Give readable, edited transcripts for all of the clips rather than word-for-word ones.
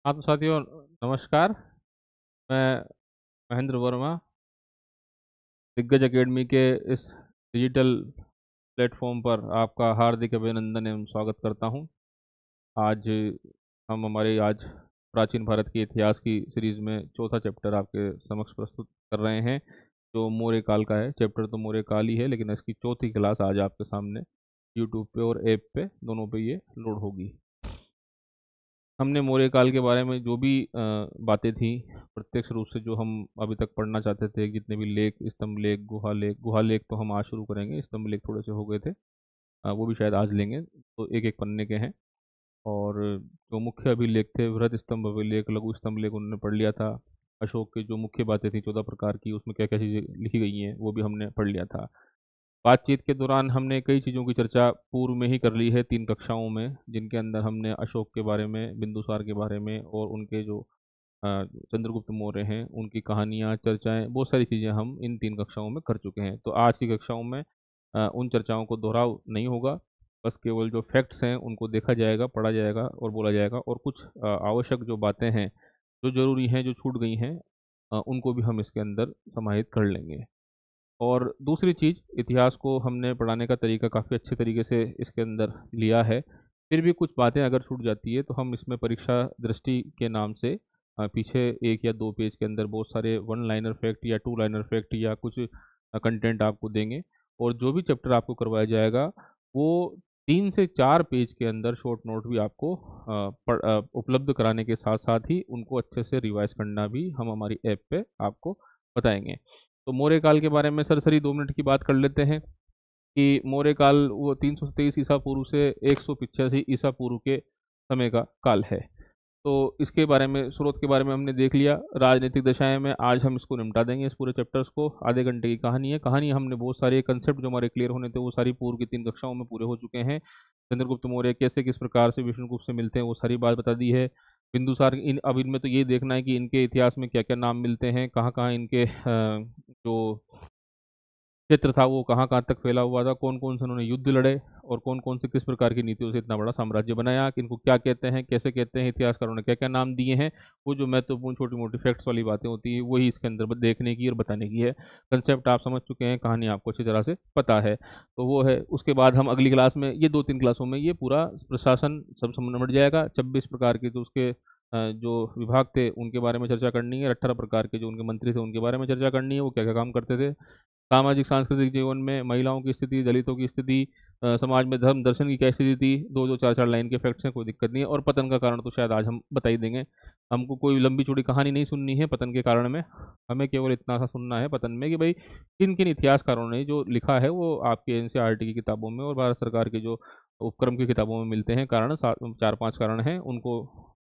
हाँ तो साथियों, नमस्कार। मैं महेंद्र वर्मा, दिग्गज एकेडमी के इस डिजिटल प्लेटफॉर्म पर आपका हार्दिक अभिनंदन एवं स्वागत करता हूँ। आज हम हमारे आज प्राचीन भारत के इतिहास की सीरीज में चौथा चैप्टर आपके समक्ष प्रस्तुत कर रहे हैं, जो मौर्य काल का है। चैप्टर तो मौर्य काल ही है, लेकिन इसकी चौथी क्लास आज आपके सामने यूट्यूब पे और ऐप पे दोनों पे ये लोड होगी। हमने मौर्य काल के बारे में जो भी बातें थी, प्रत्यक्ष रूप से जो हम अभी तक पढ़ना चाहते थे, जितने भी लेख, स्तंभ लेख, गुहा लेख तो हम आज शुरू करेंगे। स्तंभ लेख थोड़े से हो गए थे, वो भी शायद आज लेंगे। तो एक एक पन्ने के हैं। और जो मुख्य अभिलेख थे, वृहत स्तंभ अभिलेख, लघु स्तंभ लेख, उन्होंने पढ़ लिया था। अशोक की जो मुख्य बातें थी 14 प्रकार की, उसमें क्या क्या चीज़ें लिखी गई हैं वो भी हमने पढ़ लिया था। बातचीत के दौरान हमने कई चीज़ों की चर्चा पूर्व में ही कर ली है 3 कक्षाओं में, जिनके अंदर हमने अशोक के बारे में, बिंदुसार के बारे में और उनके जो चंद्रगुप्त मौर्य हैं उनकी कहानियाँ, चर्चाएं, बहुत सारी चीज़ें हम इन 3 कक्षाओं में कर चुके हैं। तो आज की कक्षाओं में उन चर्चाओं को दोहराव नहीं होगा। बस केवल जो फैक्ट्स हैं उनको देखा जाएगा, पढ़ा जाएगा और बोला जाएगा, और कुछ आवश्यक जो बातें हैं, जो ज़रूरी हैं, जो छूट गई हैं, उनको भी हम इसके अंदर समाहित कर लेंगे। और दूसरी चीज़, इतिहास को हमने पढ़ाने का तरीका काफ़ी अच्छे तरीके से इसके अंदर लिया है। फिर भी कुछ बातें अगर छूट जाती है तो हम इसमें परीक्षा दृष्टि के नाम से पीछे 1 या 2 पेज के अंदर बहुत सारे वन लाइनर फैक्ट या टू लाइनर फैक्ट या कुछ कंटेंट आपको देंगे। और जो भी चैप्टर आपको करवाया जाएगा वो 3 से 4 पेज के अंदर शॉर्ट नोट भी आपको उपलब्ध कराने के साथ साथ ही उनको अच्छे से रिवाइज करना भी हम हमारी ऐप पे आपको बताएंगे। तो मौर्य काल के बारे में सरसरी 2 मिनट की बात कर लेते हैं कि मौर्य काल वो 323 ईसा पूर्व से 185 ईसा पूर्व के समय का काल है। तो इसके बारे में, स्रोत के बारे में हमने देख लिया। राजनीतिक दशाएं में आज हम इसको निपटा देंगे, इस पूरे चैप्टर्स को। आधे घंटे की कहानी है। कहानी हमने बहुत सारे कंसेप्ट जो हमारे क्लियर होने थे वो सारी पूर्व की 3 कक्षाओं में पूरे हो चुके हैं। चंद्रगुप्त मौर्य कैसे किस प्रकार से विष्णुगुप्त से मिलते हैं वो सारी बात बता दी है। बिंदुसार, अब इनमें तो ये देखना है कि इनके इतिहास में क्या क्या नाम मिलते हैं, कहाँ कहाँ इनके जो क्षेत्र था वो कहाँ कहाँ तक फैला हुआ था, कौन कौन से उन्होंने युद्ध लड़े और कौन कौन से किस प्रकार की नीतियों से इतना बड़ा साम्राज्य बनाया, कि इनको क्या कहते हैं, कैसे कहते हैं, इतिहासकारों ने क्या क्या नाम दिए हैं। वो जो महत्वपूर्ण छोटी मोटी फैक्ट्स वाली बातें होती है वही इसके अंदर देखने की और बताने की है। कंसेप्ट आप समझ चुके हैं, कहानी आपको अच्छी तरह से पता है, तो वो है। उसके बाद हम अगली क्लास में, ये 2-3 क्लासों में ये पूरा प्रशासन सब निपट जाएगा। 26 प्रकार के जो उसके जो विभाग थे उनके बारे में चर्चा करनी है। 18 प्रकार के जो उनके मंत्री थे उनके बारे में चर्चा करनी है, वो क्या क्या काम करते थे। सामाजिक सांस्कृतिक जीवन में महिलाओं की स्थिति, दलितों की स्थिति, समाज में धर्म दर्शन की क्या स्थिति थी, 2-2 4-4 लाइन के फैक्ट्स हैं, कोई दिक्कत नहीं है। और पतन का कारण तो शायद आज हम बता ही देंगे। हमको कोई लंबी चौड़ी कहानी नहीं सुननी है पतन के कारण में। हमें केवल इतना सा सुनना है पतन में कि भाई किन किन इतिहासकारों ने जो लिखा है वो आपके एनसीईआरटी की किताबों में और भारत सरकार की जो उपक्रम की किताबों में मिलते हैं। कारण 4-5 कारण हैं, उनको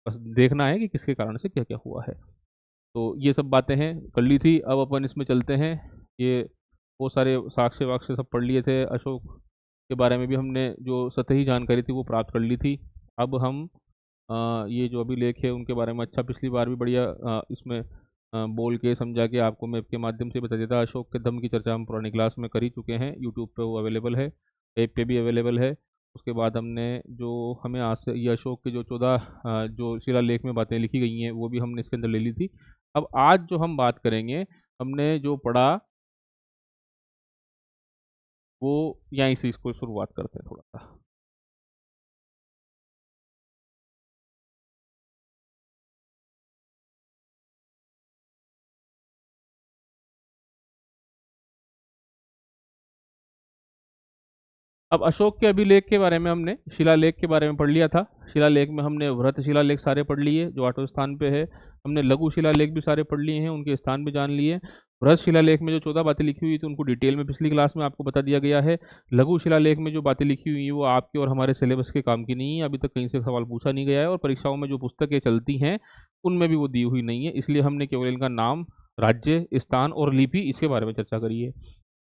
बस देखना है कि किसके कारण से क्या क्या हुआ है। तो ये सब बातें हैं, कर ली थी। अब अपन इसमें चलते हैं। ये बहुत सारे साक्ष्य वाक्य सब पढ़ लिए थे। अशोक के बारे में भी हमने जो सतही जानकारी थी वो प्राप्त कर ली थी। अब हम ये जो अभिलेख है उनके बारे में, अच्छा पिछली बार भी बढ़िया इसमें बोल के समझा के आपको मैप के माध्यम से बता देता। अशोक के दम की चर्चा हम पुरानी क्लास में कर ही चुके हैं, यूट्यूब पे वो अवेलेबल है, ऐप पे भी अवेलेबल है। उसके बाद हमने जो हमें आज से ये अशोक के जो 14 जो शिलालेख में बातें लिखी गई हैं वो भी हमने इसके अंदर ले ली थी। अब आज जो हम बात करेंगे, हमने जो पढ़ा वो यहीं से इसको शुरुआत करते हैं थोड़ा सा। अब अशोक के अभिलेख के बारे में हमने शिलालेख के बारे में पढ़ लिया था। शिलालेख में हमने वृहत शिलालेख सारे पढ़ लिए जो 8वें स्थान पे है। हमने लघु शिलालेख भी सारे पढ़ लिए हैं, उनके स्थान भी जान लिए। वृहत शिलालेख में जो 14 बातें लिखी हुई थी उनको डिटेल में पिछली क्लास में आपको बता दिया गया है। लघु शिलालेख में जो बातें लिखी हुई हैं वो आपके और हमारे सिलेबस के काम की नहीं है, अभी तक कहीं से सवाल पूछा नहीं गया है, और परीक्षाओं में जो पुस्तकें चलती हैं उनमें भी वो दी हुई नहीं है। इसलिए हमने केवल इनका नाम, राज्य, स्थान और लिपि, इसके बारे में चर्चा करी है।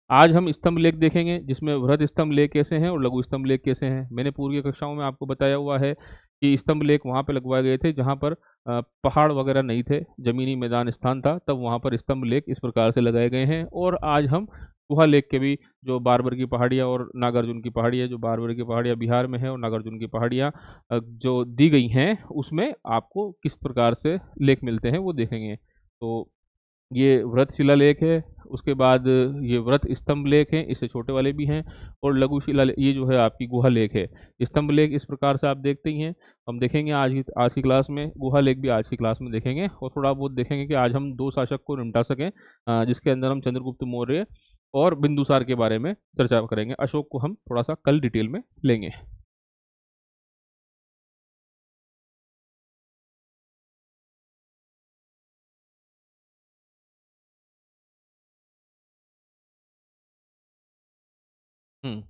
आज हम स्तंभ लेख देखेंगे जिसमें वृहद स्तंभ लेख कैसे हैं और लघु स्तंभ लेख कैसे हैं। मैंने पूर्व की कक्षाओं में आपको बताया हुआ है कि स्तंभ लेख वहाँ पे लगवाए गए थे जहाँ पर पहाड़ वगैरह नहीं थे, जमीनी मैदान स्थान था, तब वहाँ पर स्तंभ लेख इस प्रकार से लगाए गए हैं। और आज हम गुहा लेक के भी जो बारबर की पहाड़ियाँ और नागार्जुन की पहाड़ियाँ, जो बारबर की पहाड़ियाँ बिहार में है और नागार्जुन की पहाड़ियाँ जो दी गई हैं, उसमें आपको किस प्रकार से लेक मिलते हैं वो देखेंगे। तो ये व्रतशिला लेक है, उसके बाद ये व्रत स्तंभ लेक है, इससे छोटे वाले भी हैं, और लघु शिला ये जो है आपकी गुहा लेक है। स्तंभ लेक इस प्रकार से आप देखते ही हैं। हम देखेंगे आज की क्लास में, गुहा लेक भी आज की क्लास में देखेंगे, और थोड़ा बहुत देखेंगे कि आज हम दो शासक को निपटा सकें, जिसके अंदर हम चंद्रगुप्त मौर्य और बिंदुसार के बारे में चर्चा करेंगे। अशोक को हम थोड़ा सा कल डिटेल में लेंगे। हम्म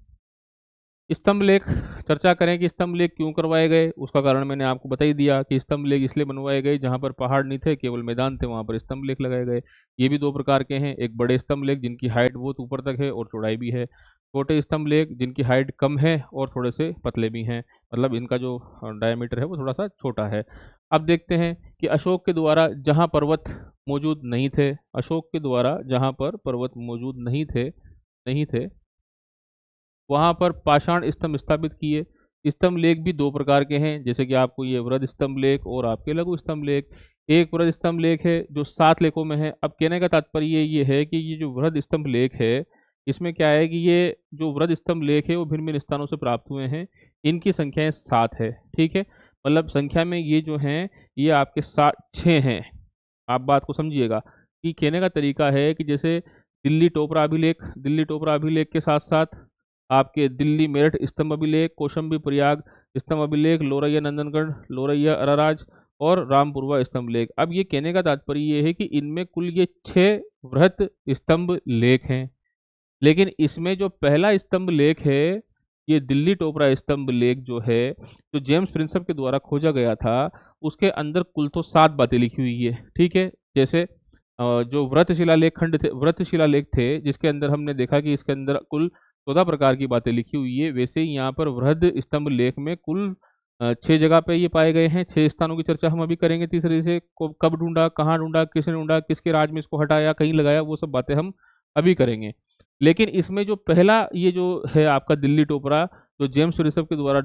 स्तंभ लेख चर्चा करें कि स्तंभ लेख क्यों करवाए गए। उसका कारण मैंने आपको बता ही दिया कि स्तंभ लेख इसलिए बनवाए गए जहां पर पहाड़ नहीं थे, केवल मैदान थे, वहां पर स्तंभ लेख लगाए गए। ये भी दो प्रकार के हैं, एक बड़े स्तंभ लेख जिनकी हाइट बहुत ऊपर तक है और चौड़ाई भी है, छोटे स्तंभ लेख जिनकी हाइट कम है और थोड़े से पतले भी हैं, मतलब इनका जो डायमीटर है वो थोड़ा सा छोटा है। अब देखते हैं कि अशोक के द्वारा जहाँ पर्वत मौजूद नहीं थे, अशोक के द्वारा जहाँ पर पर्वत मौजूद नहीं थे वहां पर पाषाण स्तंभ स्थापित किए। स्तंभ लेख भी दो प्रकार के हैं, जैसे कि आपको ये वृहद स्तंभ लेख और आपके लघु स्तंभ लेख। एक वृहद स्तंभ लेख है जो 7 लेखों में है। अब कहने का तात्पर्य ये है कि ये जो वृहद स्तंभ लेख है, इसमें क्या है कि ये जो वृहद स्तंभ लेख है वो भिन्न भिन्न स्थानों से प्राप्त हुए हैं। इनकी संख्याएं 7 है, ठीक है, मतलब संख्या में ये जो हैं ये आपके 6 हैं। आप बात को समझिएगा कि कहने का तरीका है कि जैसे दिल्ली टोपरा अभिलेख के साथ साथ आपके दिल्ली मेरठ स्तंभ अभिलेख, कौशाम्बी प्रयाग स्तंभ अभिलेख, लोरैया नंदनगढ़, लोरैया अराराज और रामपुरवा स्तंभ लेख। अब ये कहने का तात्पर्य ये है कि इनमें कुल ये 6 वृहत स्तंभ लेख हैं, लेकिन इसमें जो पहला स्तंभ लेख है, ये दिल्ली टोपरा स्तंभ लेख जो है, जो जेम्स प्रिंसप के द्वारा खोजा गया था, उसके अंदर कुल तो 7 बातें लिखी हुई है, ठीक है। जैसे जो व्रत शिलालेख थे जिसके अंदर हमने देखा कि इसके अंदर कुल 14 प्रकार की बातें लिखी हुई है, वैसे ही यहाँ पर वृहद स्तंभ लेख में कुल 6 जगह पे ये पाए गए हैं। 6 स्थानों की चर्चा हम अभी करेंगे। तीसरे से कब ढूंढा, कहाँ ढूंढा, किसने ढूंढा, किसके राज में इसको हटाया, कहीं लगाया, वो सब बातें हम अभी करेंगे। लेकिन इसमें जो पहला ये जो है आपका दिल्ली टोपरा, जो जेम्स प्रिंसप के द्वारा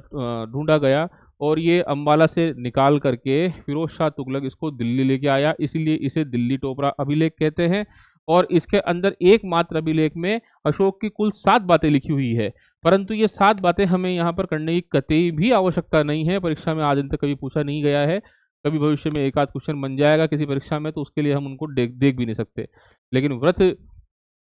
ढूंढा गया, और ये अम्बाला से निकाल करके फिरोज शाह तुगलक इसको दिल्ली लेके आया, इसीलिए इसे दिल्ली टोपरा अभिलेख कहते हैं। और इसके अंदर एकमात्र अभिलेख में अशोक की कुल 7 बातें लिखी हुई है, परंतु ये 7 बातें हमें यहाँ पर करने की कतई भी आवश्यकता नहीं है। परीक्षा में आज तक कभी पूछा नहीं गया है, कभी भविष्य में एक आध क्वेश्चन बन जाएगा किसी परीक्षा में, तो उसके लिए हम उनको देख भी नहीं सकते। लेकिन व्रत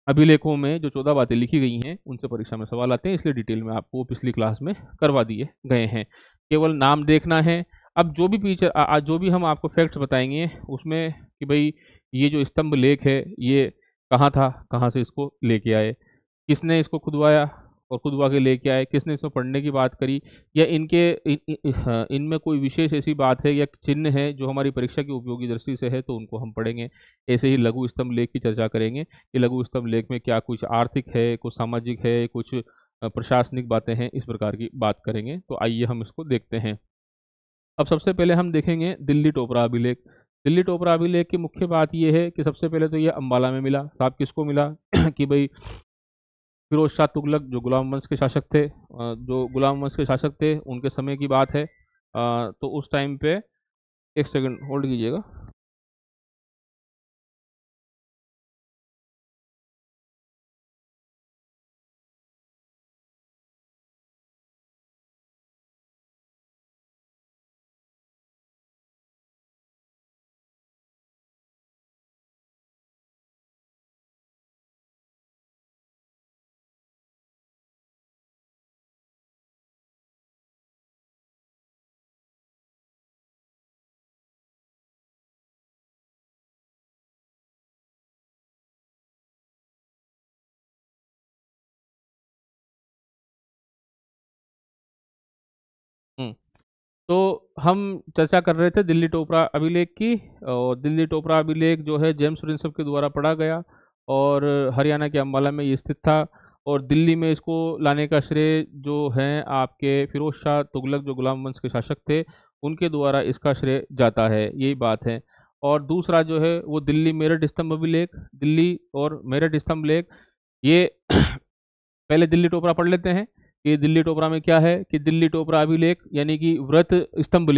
अभिलेखों में जो 14 बातें लिखी गई हैं उनसे परीक्षा में सवाल आते हैं, इसलिए डिटेल में आपको पिछली क्लास में करवा दिए गए हैं, केवल नाम देखना है। अब जो भी जो भी हम आपको फैक्ट्स बताएंगे उसमें कि भाई ये जो स्तंभ लेख है ये कहाँ था, कहाँ से इसको लेके आए, किसने इसको खुदवाया और खुदवा के लेके आए, किसने इसमें पढ़ने की बात करी, या इनमें कोई विशेष ऐसी बात है या चिन्ह है जो हमारी परीक्षा की उपयोगी दृष्टि से है, तो उनको हम पढ़ेंगे। ऐसे ही लघु स्तंभ लेख की चर्चा करेंगे कि लघु स्तंभ लेख में क्या कुछ आर्थिक है, कुछ सामाजिक है, कुछ प्रशासनिक बातें हैं, इस प्रकार की बात करेंगे। तो आइए हम इसको देखते हैं। अब सबसे पहले हम देखेंगे दिल्ली टोपरा अभिलेख। दिल्ली टोपरा अभिलेख की मुख्य बात यह है कि सबसे पहले तो ये अम्बाला में मिला। साहब किसको मिला कि भाई फिरोज शाह तुगलक जो गुलाम वंश के शासक थे, उनके समय की बात है। तो उस टाइम पे, एक सेकंड होल्ड कीजिएगा। हम्म तो हम चर्चा कर रहे थे दिल्ली टोपरा अभिलेख की, और दिल्ली टोपरा अभिलेख जो है जेम्स प्रिंसप के द्वारा पढ़ा गया, और हरियाणा के अम्बाला में ये स्थित था। और दिल्ली में इसको लाने का श्रेय जो है आपके फिरोज शाह तुगलक जो गुलाम वंश के शासक थे, उनके द्वारा इसका श्रेय जाता है, यही बात है। और दूसरा जो है वो दिल्ली मेरठ स्तंभ अभिलेख, दिल्ली और मेरठ स्तंभ लेख, ये पहले दिल्ली टोपरा पढ़ लेते हैं कि दिल्ली टोपरा में क्या है कि दिल्ली टोपरा अभिलेख यानी कि वृहत स्तंभ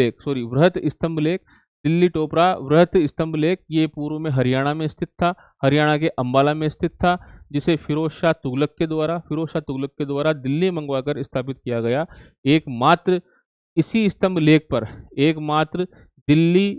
लेख दिल्ली टोपरा वृहत स्तंभ लेख ये पूर्व में हरियाणा में स्थित था, हरियाणा के अंबाला में स्थित था, जिसे फिरोज शाह तुगलक के द्वारा दिल्ली मंगवाकर स्थापित किया गया। एकमात्र इसी स्तंभ लेख पर एकमात्र दिल्ली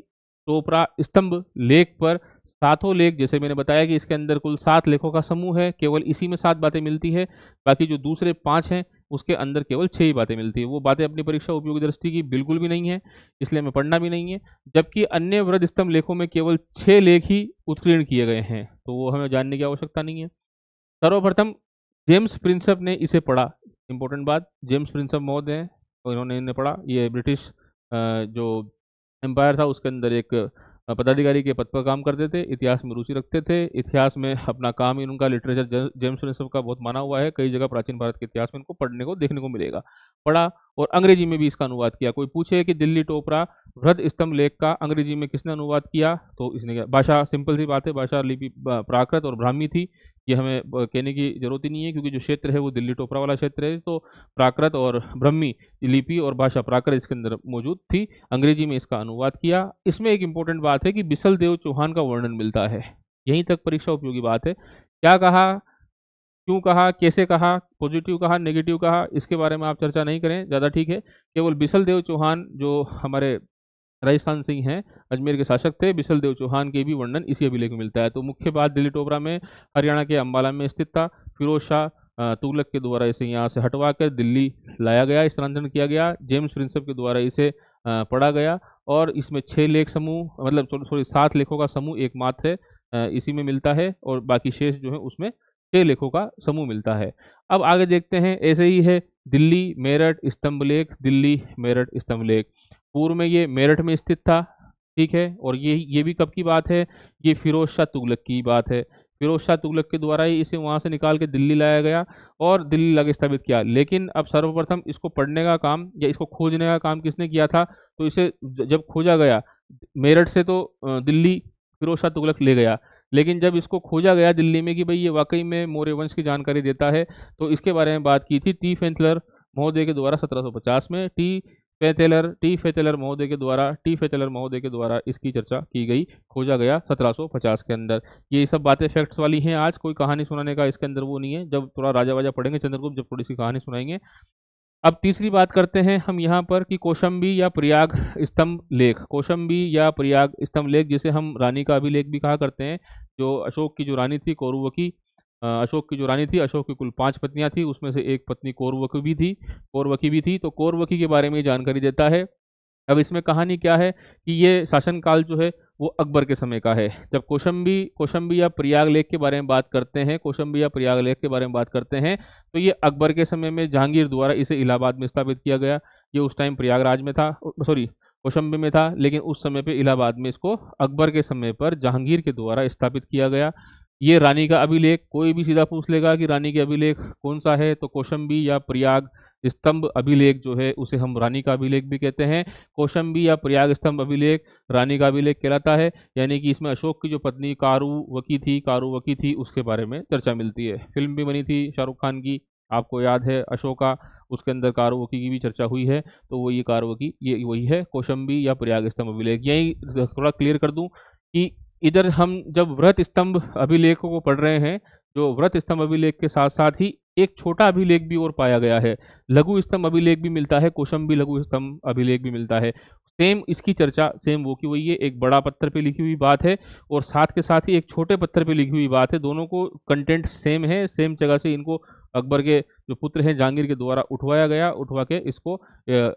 टोपरा स्तंभ लेख पर सातों लेख, जैसे मैंने बताया कि इसके अंदर कुल 7 लेखों का समूह है, केवल इसी में 7 बातें मिलती है, बाकी जो दूसरे 5 हैं उसके अंदर केवल 6 ही बातें मिलती है। वो बातें अपनी परीक्षा उपयोगी दृष्टि की बिल्कुल भी नहीं है, इसलिए हमें पढ़ना भी नहीं है। जबकि अन्य वृहद स्तंभ लेखों में केवल 6 लेख ही उत्कीर्ण किए गए हैं, तो वो हमें जानने की आवश्यकता नहीं है। सर्वप्रथम जेम्स प्रिंसप ने इसे पढ़ा। इंपॉर्टेंट बात, जेम्स प्रिंसप महोदय हैं और इन्होंने इन्हें पढ़ा। ये ब्रिटिश जो एम्पायर था उसके अंदर एक पदाधिकारी के पद पर काम करते थे, इतिहास में रुचि रखते थे, इतिहास में अपना काम इनका लिटरेचर जेम्स प्रिंसप का बहुत माना हुआ है। कई जगह प्राचीन भारत के इतिहास में इनको पढ़ने को देखने को मिलेगा। पढ़ा और अंग्रेजी में भी इसका अनुवाद किया। कोई पूछे कि दिल्ली टोपरा वृहद स्तंभ लेख का अंग्रेजी में किसने अनुवाद किया, तो इसने किया। भाषा सिंपल सी बात है, भाषा लिपि प्राकृत और ब्राह्मी थी, ये हमें कहने की जरूरत ही नहीं है, क्योंकि जो क्षेत्र है वो दिल्ली टोपरा वाला क्षेत्र है, तो प्राकृत और ब्राह्मी लिपि और भाषा प्राकृत इसके अंदर मौजूद थी। अंग्रेजी में इसका अनुवाद किया। इसमें एक इंपॉर्टेंट बात है कि बिसल देव चौहान का वर्णन मिलता है। यहीं तक परीक्षा उपयोगी बात है। क्या कहा, क्यों कहा, कैसे कहा, पॉजिटिव कहा, नेगेटिव कहा, इसके बारे में आप चर्चा नहीं करें, ज़्यादा ठीक है। केवल बिसल देव चौहान जो हमारे राजस्थान सिंह हैं, अजमेर के शासक थे, बिसल देव चौहान के भी वर्णन इसी अभिलेख में मिलता है। तो मुख्य बात दिल्ली टोपरा में हरियाणा के अंबाला में स्थित था। फिरोज शाह तुगलक के द्वारा इसे यहाँ से हटवा कर दिल्ली लाया गया, स्थानांतरण किया गया। जेम्स प्रिंसप के द्वारा इसे पढ़ा गया और इसमें 6 लेख समूह, मतलब सॉरी 7 लेखों का समूह एकमात्र है, इसी में मिलता है, और बाकी शेष जो है उसमें 6 लेखों का समूह मिलता है। अब आगे देखते हैं, ऐसे ही है दिल्ली मेरठ स्तंभ लेख, दिल्ली मेरठ स्तंभ लेख। पूर्व में ये मेरठ में स्थित था, ठीक है, और ये भी कब की बात है, ये फिरोज शाह तुगलक की बात है। फिरोज शाह तुगलक के द्वारा ही इसे वहाँ से निकाल के दिल्ली लाया गया और दिल्ली लाके स्थापित किया। लेकिन अब सर्वप्रथम इसको पढ़ने का काम या इसको खोजने का काम किसने किया था, तो इसे जब खोजा गया मेरठ से तो दिल्ली फिरोज शाह तुगलक ले गया, लेकिन जब इसको खोजा गया दिल्ली में कि भाई ये वाकई में मौर्य वंश की जानकारी देता है, तो इसके बारे में बात की थी टी फेथलर महोदय के द्वारा 1750 में। टी फेथलर महोदय के द्वारा इसकी चर्चा की गई, खोजा गया 1750 के अंदर। ये सब बातें फैक्ट्स वाली हैं, आज कोई कहानी सुनाने का इसके अंदर वो नहीं है। जब थोड़ा राजा वाजा पढ़ेंगे चंद्रगुप्त, जब थोड़ी सी कहानी सुनाएंगे। अब तीसरी बात करते हैं हम यहाँ पर कि कौशंबी या प्रयाग स्तंभ लेख, कौशंबी या प्रयाग स्तंभ लेख जिसे हम रानी का अभिलेख भी कहा करते हैं, जो अशोक की जो रानी थी कौरवकी, अशोक की कुल 5 पत्नियां थी, उसमें से एक पत्नी कौरवकी भी थी, तो कौरवकी के बारे में जानकारी देता है। अब इसमें कहानी क्या है कि ये शासनकाल जो है वो अकबर के समय का है। जब कौशंबी या प्रयाग लेख के बारे में बात करते हैं, तो ये अकबर के समय में जहांगीर द्वारा इसे इलाहाबाद में स्थापित किया गया। ये उस टाइम प्रयागराज में था, सॉरी कौशंबी में था, लेकिन उस समय पे इलाहाबाद में इसको अकबर के समय पर जहांगीर के द्वारा स्थापित किया गया। ये रानी का अभिलेख, कोई भी सीधा पूछ लेगा कि रानी के अभिलेख कौन सा है, तो कौशंबी या प्रयाग स्तंभ अभिलेख जो है उसे हम रानी का अभिलेख भी कहते हैं। कौशंबी या प्रयाग स्तंभ अभिलेख रानी का अभिलेख कहलाता है, यानी कि इसमें अशोक की जो पत्नी कारुवकी थी उसके बारे में चर्चा मिलती है। फिल्म भी बनी थी शाहरुख खान की, आपको याद है अशोका, उसके अंदर कारुवकी की भी चर्चा हुई है, तो वो ये कारुवकी ये वही है कौशंबी या प्रयाग स्तंभ अभिलेख। यही थोड़ा क्लियर कर दूं कि इधर हम जब वृहत स्तंभ अभिलेखों को पढ़ रहे हैं, जो वृहत स्तंभ अभिलेख के साथ साथ ही एक छोटा अभिलेख भी और पाया गया है, लघु स्तंभ अभिलेख भी मिलता है, कौशंबी लघु स्तंभ अभिलेख भी मिलता है। सेम इसकी चर्चा सेम वो की वही है, एक बड़ा पत्थर पे लिखी हुई बात है और साथ के साथ ही एक छोटे पत्थर पे लिखी हुई बात है, दोनों को कंटेंट सेम है, सेम जगह से इनको अकबर के जो पुत्र हैं जहांगीर के द्वारा उठवा के इसको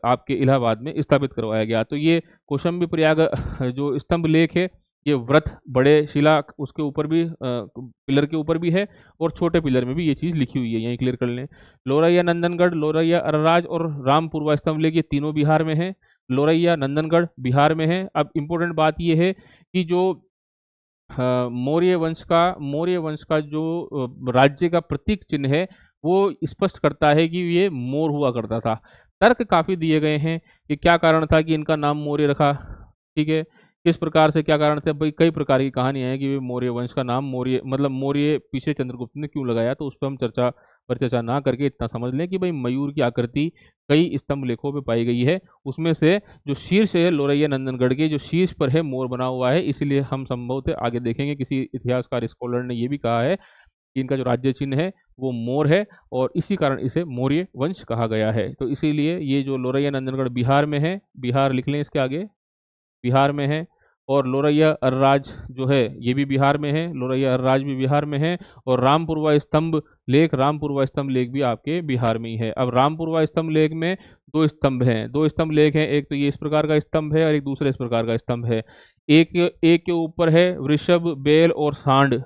आपके इलाहाबाद में स्थापित करवाया गया। तो ये कौशंबी प्रयाग जो स्तंभ लेख है, ये व्रत बड़े शिला उसके ऊपर भी पिलर के ऊपर भी है और छोटे पिलर में भी ये चीज़ लिखी हुई है, यहीं क्लियर कर लें। लोरैया नंदनगढ़, लोरैया अरराज और रामपुरवा स्तंभ लेख ये तीनों बिहार में है। लोरैया नंदनगढ़ बिहार में है। अब इम्पोर्टेंट बात ये है कि जो मौर्य वंश का जो राज्य का प्रतीक चिन्ह है वो स्पष्ट करता है कि ये मोर हुआ करता था। तर्क काफ़ी दिए गए हैं कि क्या कारण था कि इनका नाम मौर्य रखा, ठीक है, किस प्रकार से, क्या कारण थे भाई, कई प्रकार की कहानियां हैं कि मौर्य वंश का नाम मौर्य, मतलब मौर्य पीछे चंद्रगुप्त ने क्यों लगाया, तो उस पर हम चर्चा ना करके इतना समझ लें कि भाई मयूर की आकृति कई स्तंभ लेखों पे पाई गई है। उसमें से जो शीर्ष है लोरैया नंदनगढ़ के जो शीर्ष पर है मोर बना हुआ है, इसीलिए हम संभवतः आगे देखेंगे किसी इतिहासकार स्कॉलर ने ये भी कहा है कि इनका जो राज्य चिन्ह है वो मोर है और इसी कारण इसे मौर्य वंश कहा गया है। तो इसीलिए ये जो लोरैया नंदनगढ़ बिहार में है, बिहार लिख लें इसके आगे, बिहार में है। और लोरैया अर्राज जो है ये भी बिहार में है, लोरैया अर्राज भी बिहार में है। और रामपुरवा स्तंभ लेख भी आपके बिहार में ही है। अब रामपुरवा स्तंभ लेख में दो स्तंभ हैं, दो स्तंभ लेख हैं, एक तो ये इस प्रकार का स्तंभ है और एक दूसरे इस प्रकार का स्तंभ है। एक एक के ऊपर है वृषभ, बेल और सांड।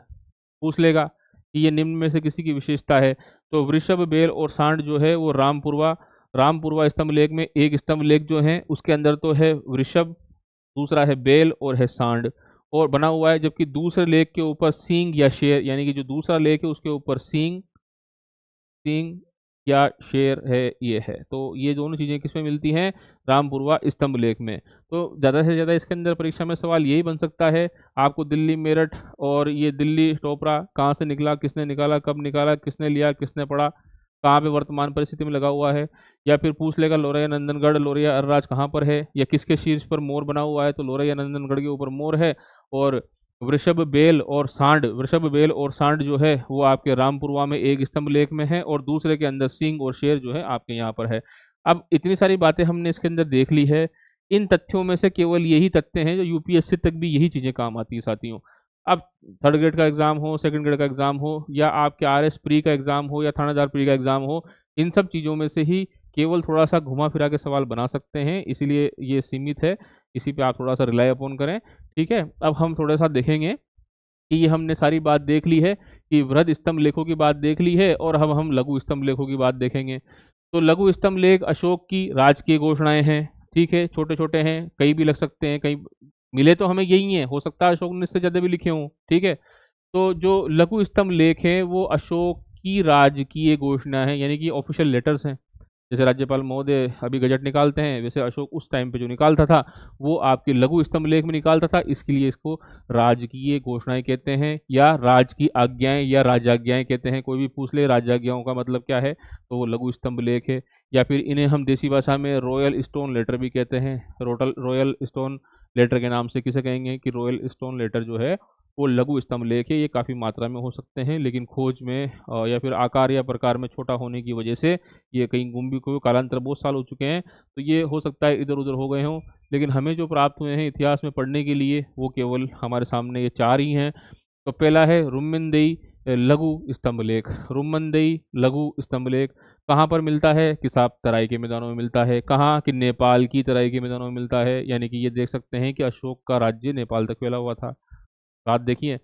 पूछ लेगा कि ये निम्न में से किसी की विशेषता है, तो वृषभ, बेल और सांड जो है वो रामपुरवा स्तंभ लेख में एक स्तंभ लेख जो है उसके अंदर तो है वृषभ, दूसरा है बेल और है सांड और बना हुआ है, जबकि दूसरे लेख के ऊपर सींग या शेर, यानी कि जो दूसरा लेख है उसके ऊपर सींग सिंह या शेर है, ये है। तो ये दोनों चीज़ें किसमें मिलती हैं, रामपुरवा स्तंभ लेख में। तो ज़्यादा से ज़्यादा इसके अंदर परीक्षा में सवाल यही बन सकता है आपको, दिल्ली मेरठ और ये दिल्ली टोपरा कहाँ से निकला, किसने निकाला, कब निकाला, किसने लिया, किसने पढ़ा, कहाँ पे वर्तमान परिस्थिति में लगा हुआ है। या फिर पूछ लेगा लोरैया नंदनगढ़, लोरैया अर्राज कहाँ पर है या किसके शीर्ष पर मोर बना हुआ है, तो लोरैया नंदनगढ़ के ऊपर मोर है। और वृषभ बेल और सांड जो है वो आपके रामपुरवा में एक स्तंभ लेख में है और दूसरे के अंदर सिंह और शेर जो है आपके यहाँ पर है। अब इतनी सारी बातें हमने इसके अंदर देख ली है, इन तथ्यों में से केवल यही तथ्य हैं जो यूपीएससी तक भी यही चीज़ें काम आती है साथियों। अब थर्ड ग्रेड का एग्जाम हो, सेकंड ग्रेड का एग्जाम हो, या आपके आरएस प्री का एग्जाम हो या थानेदार प्री का एग्जाम हो, इन सब चीज़ों में से ही केवल थोड़ा सा घुमा फिरा के सवाल बना सकते हैं, इसीलिए ये सीमित है, इसी पे आप थोड़ा सा रिलाई अपॉन करें। ठीक है, अब हम थोड़ा सा देखेंगे कि ये हमने सारी बात देख ली है कि वृहद स्तंभ लेखों की बात देख ली है और अब हम लघु स्तंभ लेखों की बात देखेंगे। तो लघु स्तंभ लेख अशोक की राजकीय घोषणाएं हैं। ठीक है, छोटे छोटे हैं, कई भी लग सकते हैं, कई मिले तो हमें यही है, हो सकता है अशोक ने इससे ज़्यादा भी लिखे हों। ठीक है, तो जो लघु स्तंभ लेख हैं वो अशोक की राजकीय घोषणा है, यानी कि ऑफिशियल लेटर्स हैं। जैसे राज्यपाल महोदय अभी गजट निकालते हैं, वैसे अशोक उस टाइम पे जो निकालता था वो आपके लघु स्तंभ लेख में निकालता था, इसके लिए इसको राजकीय घोषणाएं कहते हैं या राज की आज्ञाएं या राजाज्ञाएं कहते हैं। कोई भी पूछ ले राजाज्ञाओं का मतलब क्या है, तो वो लघु स्तंभ लेख है। या फिर इन्हें हम देसी भाषा में रॉयल स्टोन लेटर भी कहते हैं। रॉयल स्टोन लेटर के नाम से किसे कहेंगे कि रॉयल स्टोन लेटर जो है वो लघु स्तंभ लेख है। ये काफ़ी मात्रा में हो सकते हैं, लेकिन खोज में या फिर आकार या प्रकार में छोटा होने की वजह से ये कहीं गुम भी हुए, कालांतर बहुत साल हो चुके हैं, तो ये हो सकता है इधर उधर हो गए हों। लेकिन हमें जो प्राप्त हुए हैं इतिहास में पढ़ने के लिए वो केवल हमारे सामने ये चार ही हैं। तो पहला है रुम्मनदेई लघु स्तंभ लेख। रुम्मनदेई लघु स्तंभ लेख कहाँ पर मिलता है, कि साफ तराई के मैदानों में मिलता है। कहाँ, कि नेपाल की तराई के मैदानों में मिलता है, यानी कि ये देख सकते हैं कि अशोक का राज्य नेपाल तक फैला हुआ था। बात देखिए,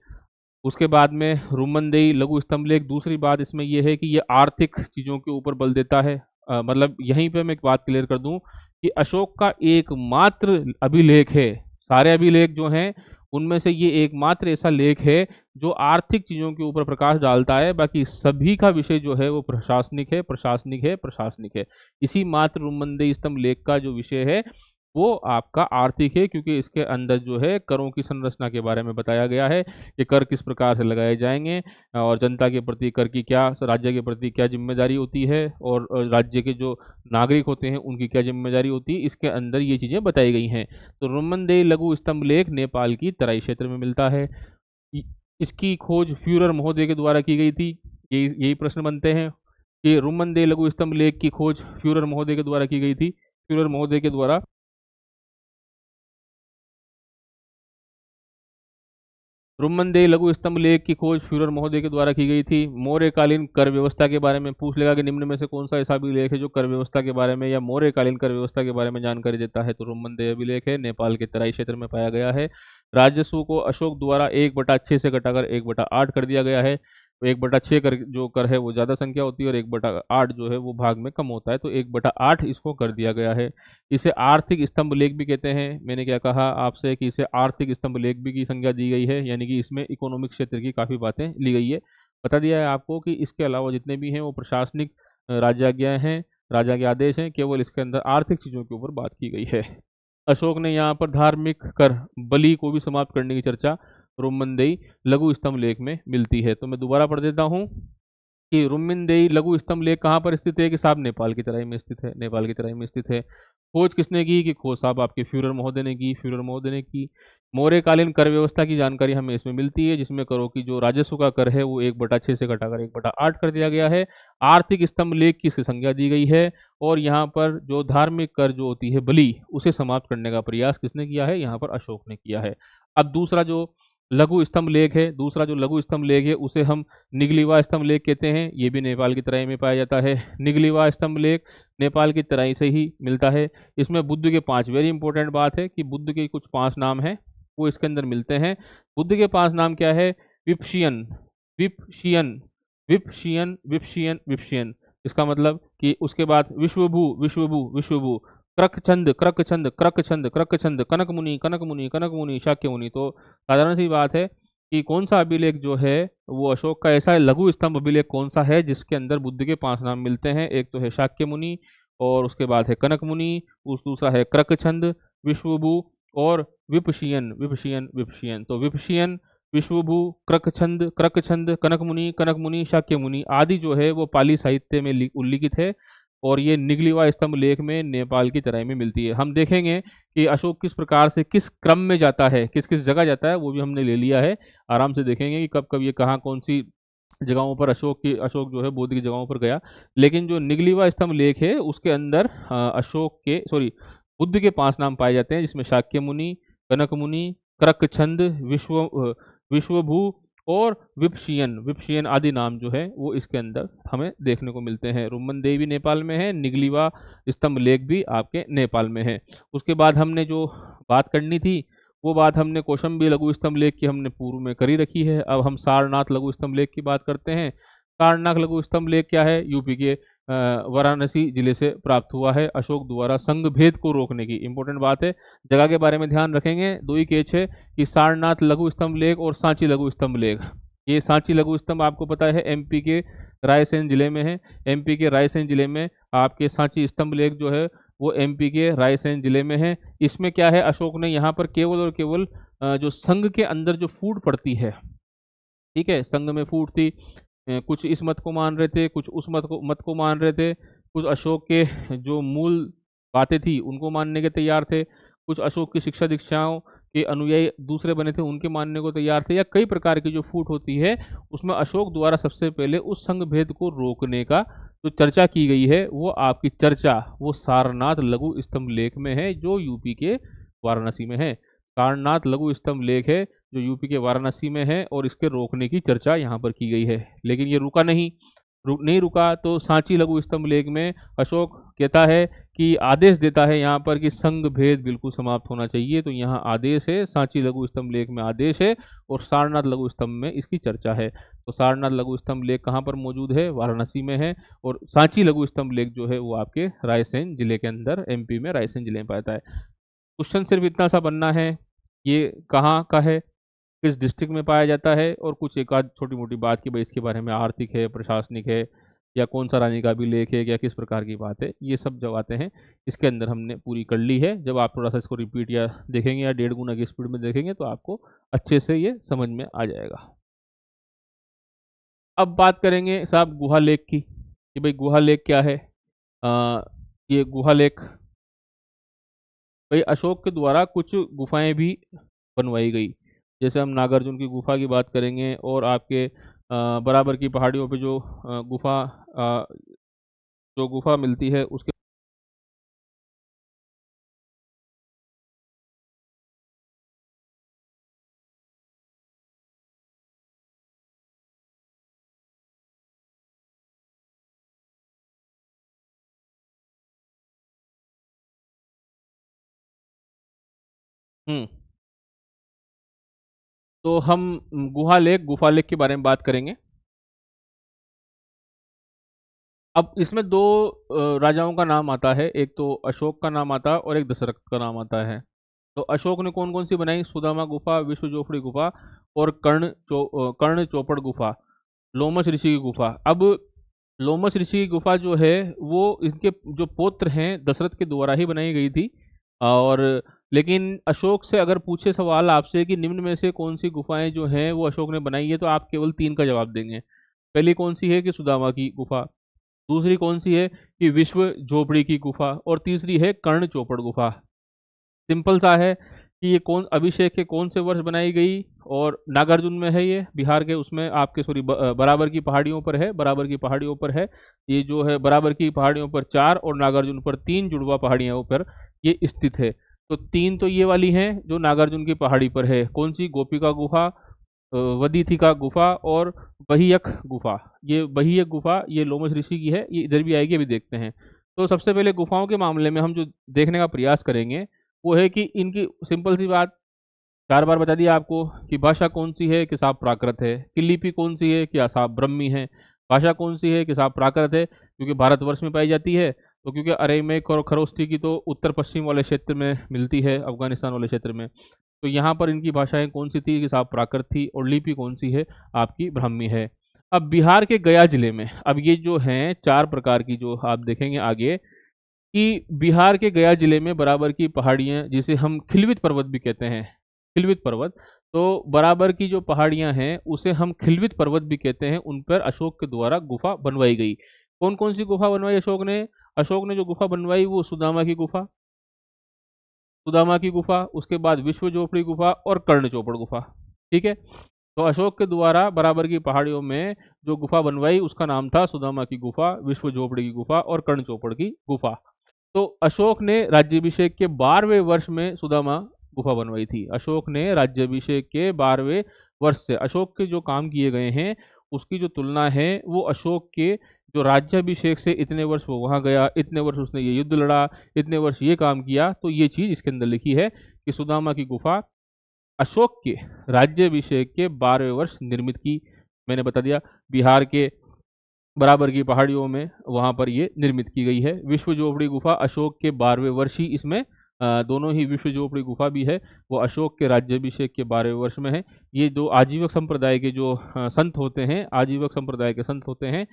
उसके बाद में रुम्मनदेई लघु स्तंभ लेख, दूसरी बात इसमें यह है कि ये आर्थिक चीज़ों के ऊपर बल देता है। मतलब यहीं पे मैं एक बात क्लियर कर दूं कि अशोक का एकमात्र अभिलेख है, सारे अभिलेख जो हैं उनमें से ये एकमात्र ऐसा लेख है जो आर्थिक चीज़ों के ऊपर प्रकाश डालता है। बाकी सभी का विषय जो है वो प्रशासनिक है। इसी मात्र रुम्मनदेई स्तंभ लेख का जो विषय है वो आपका आर्थिक है, क्योंकि इसके अंदर जो है करों की संरचना के बारे में बताया गया है कि कर किस प्रकार से लगाए जाएंगे और जनता के प्रति कर की क्या, राज्य के प्रति क्या जिम्मेदारी होती है और राज्य के जो नागरिक होते हैं उनकी क्या जिम्मेदारी होती है, इसके अंदर ये चीज़ें बताई गई हैं। तो रुम्मनदेई लघु स्तंभ लेख नेपाल की तराई क्षेत्र में मिलता है। इसकी खोज फ्यूरर महोदय के द्वारा की गई थी। यही प्रश्न बनते हैं कि रुम्मनदेई लघु स्तंभ लेख की खोज फ्यूरर महोदय के द्वारा की गई थी। फ्यूरर महोदय के द्वारा रुम्मनदेई लघु स्तंभ लेख की खोज फ्यूरर महोदय के द्वारा की गई थी। मौर्यकालीन कर व्यवस्था के बारे में पूछ लेगा कि निम्न में से कौन सा ऐसा अभिलेख है जो कर व्यवस्था के बारे में या मौर्यकालीन कर व्यवस्था के बारे में जानकारी देता है, तो रुम्मनदेई अभिलेख है, नेपाल के तराई क्षेत्र में पाया गया है। राजस्व को अशोक द्वारा 1/6 से घटाकर 1/8 कर दिया गया है। 1/6 कर जो कर है वो ज़्यादा संख्या होती है और 1/8 जो है वो भाग में कम होता है, तो 1/8 इसको कर दिया गया है। इसे आर्थिक स्तंभ लेख भी कहते हैं। मैंने क्या कहा आपसे कि इसे आर्थिक स्तंभ लेख भी की संज्ञा दी गई है, यानी कि इसमें इकोनॉमिक क्षेत्र की काफ़ी बातें ली गई है। बता दिया है आपको कि इसके अलावा जितने भी हैं वो प्रशासनिक राज्याज्ञाएं हैं, राजा के आदेश हैं, केवल इसके अंदर आर्थिक चीज़ों के ऊपर बात की गई है। अशोक ने यहाँ पर धार्मिक कर बलि को भी समाप्त करने की चर्चा रुम्मनदेई लघु स्तंभ लेख में मिलती है। तो मैं दोबारा पढ़ देता हूँ कि रुम्मनदेई लघु स्तंभ लेख कहाँ पर स्थित है, कि साहब नेपाल की तराई में स्थित है, नेपाल की तराई में स्थित है। खोज किसने की, कि खोज साहब आपके फ्यूरर महोदय ने की, फ्यूरर महोदय ने की। मौर्यकालीन कर व्यवस्था की जानकारी हमें इसमें मिलती है, जिसमें करों की जो राजस्व का कर है वो 1/6 से घटाकर 1/8 कर दिया गया है। आर्थिक स्तंभ लेख की इसकी संज्ञा दी गई है, और यहाँ पर जो धार्मिक कर जो होती है बलि, उसे समाप्त करने का प्रयास किसने किया है, यहाँ पर अशोक ने किया है। अब दूसरा जो लघु स्तंभ लेख है, दूसरा जो लघु स्तंभ लेख है उसे हम निगलीवा स्तंभ लेख कहते हैं। ये भी नेपाल की तराई में पाया जाता है। निगलीवा स्तंभ लेख नेपाल की तराई से ही मिलता है। इसमें बुद्ध के 5, वेरी इंपॉर्टेंट बात है कि बुद्ध के कुछ 5 नाम हैं वो इसके अंदर मिलते हैं। बुद्ध के 5 नाम क्या है, विपशियन, विपशियन, विपशियन, विपशियन, विपशियन। इसका मतलब कि उसके बाद विश्वभू, विश्वभू, विश्वभू, क्रकचंद, क्रकचंद, क्रकचंद, क्रकचंद, कनक मुनि, कनक मुनि, कनक मुनि, शाक्य मुनि। तो साधारण सी बात है कि कौन सा अभिलेख जो है वो अशोक का ऐसा लघु स्तंभ अभिलेख कौन सा है जिसके अंदर बुद्ध के 5 नाम मिलते हैं। एक तो है शाक्य मुनि, और उसके बाद है कनक मुनि, दूसरा है क्रकचंद, विश्वभू और विपशियन, विपशियन, विपशियन। तो विपशियन, विश्वभू, क्रकचंद, क्रकचंद, कनक मुनि, कनक मुनि, शाक्य मुनि आदि जो है वो पाली साहित्य में उल्लिखित है, और ये निगलीवा स्तंभ लेख में नेपाल की तराई में मिलती है। हम देखेंगे कि अशोक किस प्रकार से किस क्रम में जाता है, किस किस जगह जाता है, वो भी हमने ले लिया है। आराम से देखेंगे कि कब कब ये कहाँ कौन सी जगहों पर अशोक जो है बौद्ध की जगहों पर गया। लेकिन जो निगलीवा स्तंभ लेख है उसके अंदर बुद्ध के 5 नाम पाए जाते हैं, जिसमें शाक्य मुनि, कनक मुनि, क्रकचंद, विश्वभू और विपशियन, विपशियन आदि नाम जो है वो इसके अंदर हमें देखने को मिलते हैं। रुम्मनदेई भी नेपाल में है, निगलीवा स्तंभ लेख भी आपके नेपाल में है। उसके बाद हमने जो बात करनी थी वो बात हमने कौशाम्बी लघु स्तंभ लेख की हमने पूर्व में करी रखी है। अब हम सारनाथ लघु स्तंभ लेख की बात करते हैं। सारनाथ लघु स्तंभ लेख क्या है, यूपी के वाराणसी जिले से प्राप्त हुआ है अशोक द्वारा संघ भेद को रोकने की। इंपॉर्टेंट बात है, जगह के बारे में ध्यान रखेंगे। दो ही केच है कि सारनाथ लघु स्तंभ लेख और सांची लघु स्तंभ लेख। ये सांची लघु स्तंभ आपको पता है एमपी के रायसेन जिले में है। एमपी के रायसेन जिले में आपके सांची स्तंभ लेख जो है वो एमपी के रायसेन जिले में है। इसमें क्या है, अशोक ने यहाँ पर केवल और केवल जो संघ के अंदर जो फूट पड़ती है, ठीक है, संघ में फूट थी, कुछ इस मत को मान रहे थे, कुछ उस मत को मान रहे थे, कुछ अशोक के जो मूल बातें थी उनको मानने के तैयार थे, कुछ अशोक की शिक्षा दीक्षाओं के अनुयायी दूसरे बने थे उनके मानने को तैयार थे, या कई प्रकार की जो फूट होती है उसमें अशोक द्वारा सबसे पहले उस संघ भेद को रोकने का जो चर्चा की गई है वो आपकी चर्चा वो सारनाथ लघु स्तंभ लेख में है, जो यूपी के वाराणसी में है। सारनाथ लघु स्तंभ लेख है जो यूपी के वाराणसी में है, और इसके रोकने की चर्चा यहाँ पर की गई है। लेकिन ये रुका नहीं, नहीं रुका तो सांची लघु स्तंभ लेख में अशोक कहता है कि आदेश देता है यहाँ पर कि संघ भेद बिल्कुल समाप्त होना चाहिए। तो यहाँ आदेश है, सांची लघु स्तंभ लेख में आदेश है, और सारनाथ लघु स्तंभ में इसकी चर्चा है। तो सारनाथ लघु स्तंभ लेख कहाँ पर मौजूद है, वाराणसी में है, और सांची लघु स्तंभ लेख जो है वो आपके रायसेन जिले के अंदर, एमपी में रायसेन जिले में पाता है। क्वेश्चन सिर्फ इतना सा बनना है, ये कहाँ का है, किस डिस्ट्रिक्ट में पाया जाता है, और कुछ एक आध छोटी मोटी बात की भाई इसके बारे में आर्थिक है, प्रशासनिक है, या कौन सा रानी का अभिलेख है, या किस प्रकार की बात है, ये सब जो बातें हैं इसके अंदर हमने पूरी कर ली है। जब आप थोड़ा सा इसको रिपीट या देखेंगे या 1.5 गुना की स्पीड में देखेंगे तो आपको अच्छे से ये समझ में आ जाएगा। अब बात करेंगे साहब गुहा लेख की, कि भाई गुहा लेख क्या है। ये गुहा लेख भाई अशोक के द्वारा कुछ गुफाएं भी बनवाई गई, जैसे हम नागार्जुन की गुफा की बात करेंगे, और आपके बराबर की पहाड़ियों पे जो गुफा मिलती है उसके तो हम गुफा लेख के बारे में बात करेंगे। अब इसमें 2 राजाओं का नाम आता है, एक तो अशोक का नाम आता है और एक दशरथ का नाम आता है। तो अशोक ने कौन कौन सी बनाई, सुदामा गुफा, विश्व जोफड़ी गुफा, और कर्ण चौपड़ गुफा, लोमश ऋषि की गुफा। अब लोमश ऋषि की गुफा जो है वो इनके जो पौत्र हैं दशरथ के द्वारा ही बनाई गई थी, और लेकिन अशोक से अगर पूछे सवाल आपसे कि निम्न में से कौन सी गुफाएं जो हैं वो अशोक ने बनाई है, तो आप केवल 3 का जवाब देंगे। पहली कौन सी है कि सुदामा की गुफा, दूसरी कौन सी है कि विश्व झोपड़ी की गुफा, और तीसरी है कर्ण चौपड़ गुफा। सिंपल सा है कि ये कौन अभिषेक के कौन से वर्ष बनाई गई, और नागार्जुन में है, ये बिहार के उसमें आपके सॉरी बराबर की पहाड़ियों पर है, बराबर की पहाड़ियों पर है। ये जो है बराबर की पहाड़ियों पर 4 और नागार्जुन पर 3 जुड़वा पहाड़ियों पर ये स्थित है। तो 3 तो ये वाली हैं जो नागार्जुन की पहाड़ी पर है, कौन सी, गोपिका गुफा, वदीथिका गुफा और बहियक गुफा। ये बहियक गुफा ये लोमश ऋषि की है, ये इधर भी आएगी, अभी देखते हैं। तो सबसे पहले गुफाओं के मामले में हम जो देखने का प्रयास करेंगे वो है कि इनकी सिंपल सी बात 4 बार बता दिया आपको कि भाषा कौन सी है कि साफ प्राकृत है, कि लिपि कौन सी है कि साफ ब्रह्मी है, भाषा कौन सी है कि साफ प्राकृत है क्योंकि भारतवर्ष में पाई जाती है, तो क्योंकि अरेमेक और खरोष्ठी की तो उत्तर पश्चिम वाले क्षेत्र में मिलती है, अफगानिस्तान वाले क्षेत्र में। तो यहाँ पर इनकी भाषाएं कौन सी थी कि साफ प्राकृत थी, और लिपि कौन सी है आपकी ब्राह्मी है। अब बिहार के गया जिले में, अब ये जो हैं 4 प्रकार की जो आप देखेंगे आगे कि बिहार के गया जिले में बराबर की पहाड़ियाँ जिसे हम खिलवित पर्वत भी कहते हैं, खिलवित पर्वत, तो बराबर की जो पहाड़ियाँ हैं उसे हम खिलवित पर्वत भी कहते हैं, उन पर अशोक के द्वारा गुफा बनवाई गई। कौन कौन सी गुफा बनवाई अशोक ने? अशोक ने जो गुफा बनवाई वो सुदामा की गुफा, सुदामा की गुफा, उसके बाद विश्व झोपड़ी गुफा और कर्ण चौपड़ गुफा। ठीक है, तो अशोक के द्वारा बराबर की पहाड़ियों में जो गुफा बनवाई उसका नाम था सुदामा की गुफा, विश्व झोपड़ी की गुफा और कर्ण चौपड़ की गुफा। तो अशोक ने राज्याभिषेक के 12वें वर्ष में सुदामा गुफा बनवाई थी। अशोक ने राज्याभिषेक के 12वें वर्ष से अशोक के जो काम किए गए हैं उसकी जो तुलना है वो अशोक के जो राज्याभिषेक से इतने वर्ष वो वहाँ गया, इतने वर्ष उसने ये युद्ध लड़ा, इतने वर्ष ये काम किया, तो ये चीज़ इसके अंदर लिखी है कि सुदामा की गुफा अशोक के राज्याभिषेक के 12वें वर्ष निर्मित की। मैंने बता दिया बिहार के बराबर की पहाड़ियों में वहाँ पर ये निर्मित की गई है। विश्व झोपड़ी गुफा अशोक के 12वें वर्ष ही इसमें दोनों ही विश्व झोपड़ी गुफा भी है वो अशोक के राज्याभिषेक के 12वें वर्ष में है। ये दो आजीवक संप्रदाय के जो संत होते हैं, आजीवक संप्रदाय के संत होते हैं,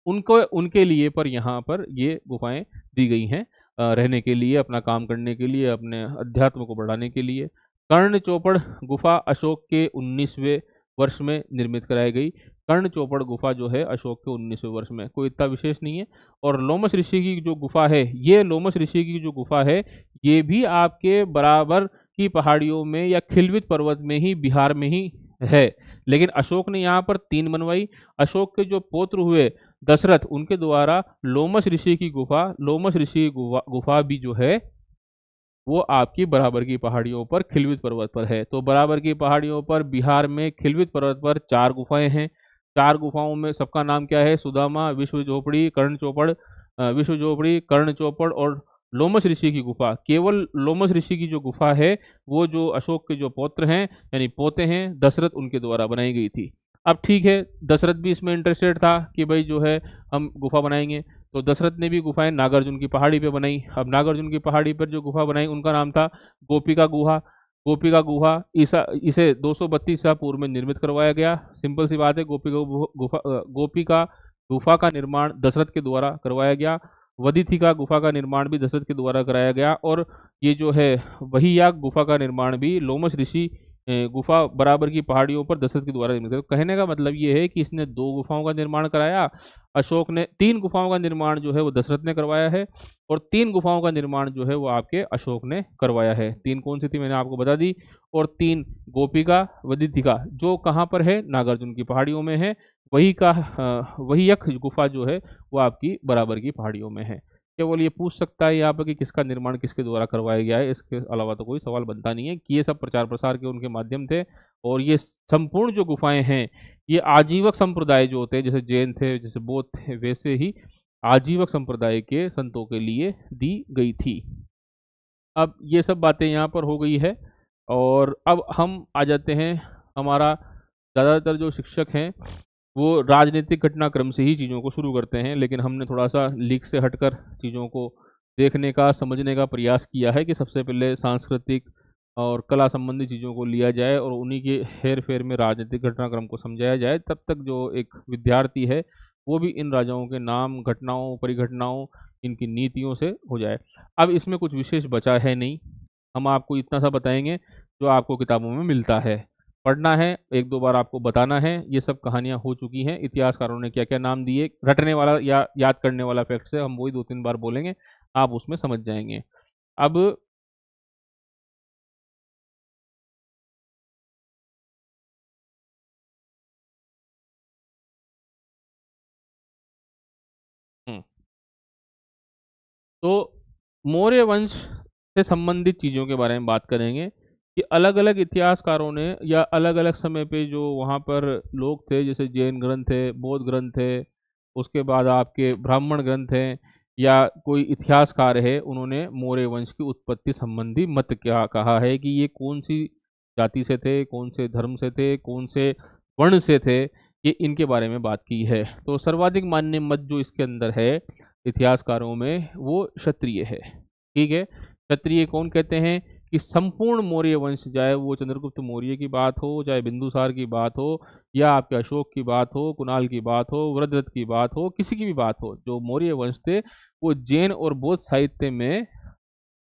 उनको उनके लिए पर यहाँ पर ये गुफाएं दी गई हैं रहने के लिए, अपना काम करने के लिए, अपने अध्यात्म को बढ़ाने के लिए। कर्ण चौपड़ गुफा अशोक के 19वें वर्ष में निर्मित कराई गई। कर्ण चौपड़ गुफा जो है अशोक के 19वें वर्ष में, कोई इतना विशेष नहीं है। और लोमश ऋषि की जो गुफा है, ये लोमश ऋषि की जो गुफा है ये भी आपके बराबर की पहाड़ियों में या खिलवित पर्वत में ही, बिहार में ही है। लेकिन अशोक ने यहाँ पर 3 बनवाई। अशोक के जो पौत्र हुए दशरथ, उनके द्वारा लोमश ऋषि की गुफा, लोमश ऋषि की गुफा भी जो है वो आपकी बराबर की पहाड़ियों पर खिलवित पर्वत पर है। तो बराबर की पहाड़ियों पर बिहार में खिलवित पर्वत पर 4 गुफाएं हैं। 4 गुफाओं में सबका नाम क्या है? सुदामा, विश्व झोपड़ी, कर्ण चौपड़, विश्व झोपड़ी, कर्ण चौपड़ और लोमश ऋषि की गुफा। केवल लोमश ऋषि की जो गुफा है वो जो अशोक के जो पौत्र हैं यानी पोते हैं दशरथ, उनके द्वारा बनाई गई थी। अब ठीक है, दशरथ भी इसमें इंटरेस्टेड था कि भाई जो है हम गुफा बनाएंगे, तो दशरथ ने भी गुफाएं नागार्जुन की पहाड़ी पे बनाई। अब नागार्जुन की पहाड़ी पर जो गुफा बनाई उनका नाम था गोपिका गुहा। गोपिका गुहा इसे 232 ईसा पूर्व में निर्मित करवाया गया। सिंपल सी बात है, गोपिका गुफा का निर्माण दशरथ के द्वारा करवाया गया। वदीथिका गुफा का निर्माण भी दशरथ के द्वारा कराया गया, और ये जो है वही याग गुफा का निर्माण भी लोमश ऋषि गुफा बराबर की पहाड़ियों पर दशरथ के द्वारा निर्मित है। तो कहने का मतलब ये है कि इसने 2 गुफाओं का निर्माण कराया, अशोक ने 3 गुफाओं का निर्माण जो है वो दशरथ ने करवाया है, और 3 गुफाओं का निर्माण जो है वो आपके अशोक ने करवाया है। 3 कौन सी थी मैंने आपको बता दी, और 3 गोपिका वदीथिका जो कहाँ पर है? नागार्जुन की पहाड़ियों में है। वही यख गुफा जो है वो आपकी बराबर की पहाड़ियों में है। केवल ये पूछ सकता है यहाँ पर कि किसका निर्माण किसके द्वारा करवाया गया है, इसके अलावा तो कोई सवाल बनता नहीं है कि ये सब प्रचार प्रसार के उनके माध्यम थे। और ये संपूर्ण जो गुफाएं हैं ये आजीवक संप्रदाय जो होते हैं, जैसे जैन थे, जैसे बौद्ध थे, वैसे ही आजीवक संप्रदाय के संतों के लिए दी गई थी। अब ये सब बातें यहाँ पर हो गई है, और अब हम आ जाते हैं, हमारा ज़्यादातर जो शिक्षक हैं वो राजनीतिक घटनाक्रम से ही चीज़ों को शुरू करते हैं, लेकिन हमने थोड़ा सा लीक से हटकर चीज़ों को देखने का, समझने का प्रयास किया है कि सबसे पहले सांस्कृतिक और कला संबंधी चीज़ों को लिया जाए और उन्हीं के हेर फेर में राजनीतिक घटनाक्रम को समझाया जाए। तब तक जो एक विद्यार्थी है वो भी इन राजाओं के नाम, घटनाओं, परिघटनाओं, इनकी नीतियों से हो जाए। अब इसमें कुछ विशेष बचा है नहीं, हम आपको इतना सा बताएंगे जो आपको किताबों में मिलता है। पढ़ना है, एक दो बार आपको बताना है। ये सब कहानियाँ हो चुकी हैं, इतिहासकारों ने क्या क्या नाम दिए, रटने वाला या याद करने वाला फैक्ट है, हम वही दो तीन बार बोलेंगे, आप उसमें समझ जाएंगे। अब हम्म, तो मौर्य वंश से संबंधित चीज़ों के बारे में बात करेंगे कि अलग अलग इतिहासकारों ने या अलग अलग समय पे जो वहाँ पर लोग थे, जैसे जैन ग्रंथ है, बौद्ध ग्रंथ है, उसके बाद आपके ब्राह्मण ग्रंथ हैं, या कोई इतिहासकार है, उन्होंने मौर्य वंश की उत्पत्ति संबंधी मत क्या कहा है कि ये कौन सी जाति से थे, कौन से धर्म से थे, कौन से वर्ण से थे, ये इनके बारे में बात की है। तो सर्वाधिक मान्य मत जो इसके अंदर है इतिहासकारों में, वो क्षत्रिय है। ठीक है, क्षत्रिय कौन कहते हैं कि संपूर्ण मौर्य वंश, चाहे वो चंद्रगुप्त मौर्य की बात हो, चाहे बिंदुसार की बात हो, या आपके अशोक की बात हो, कुणाल की बात हो, वृद्धरथ की बात हो, किसी की भी बात हो, जो मौर्य वंश थे, वो जैन और बौद्ध साहित्य में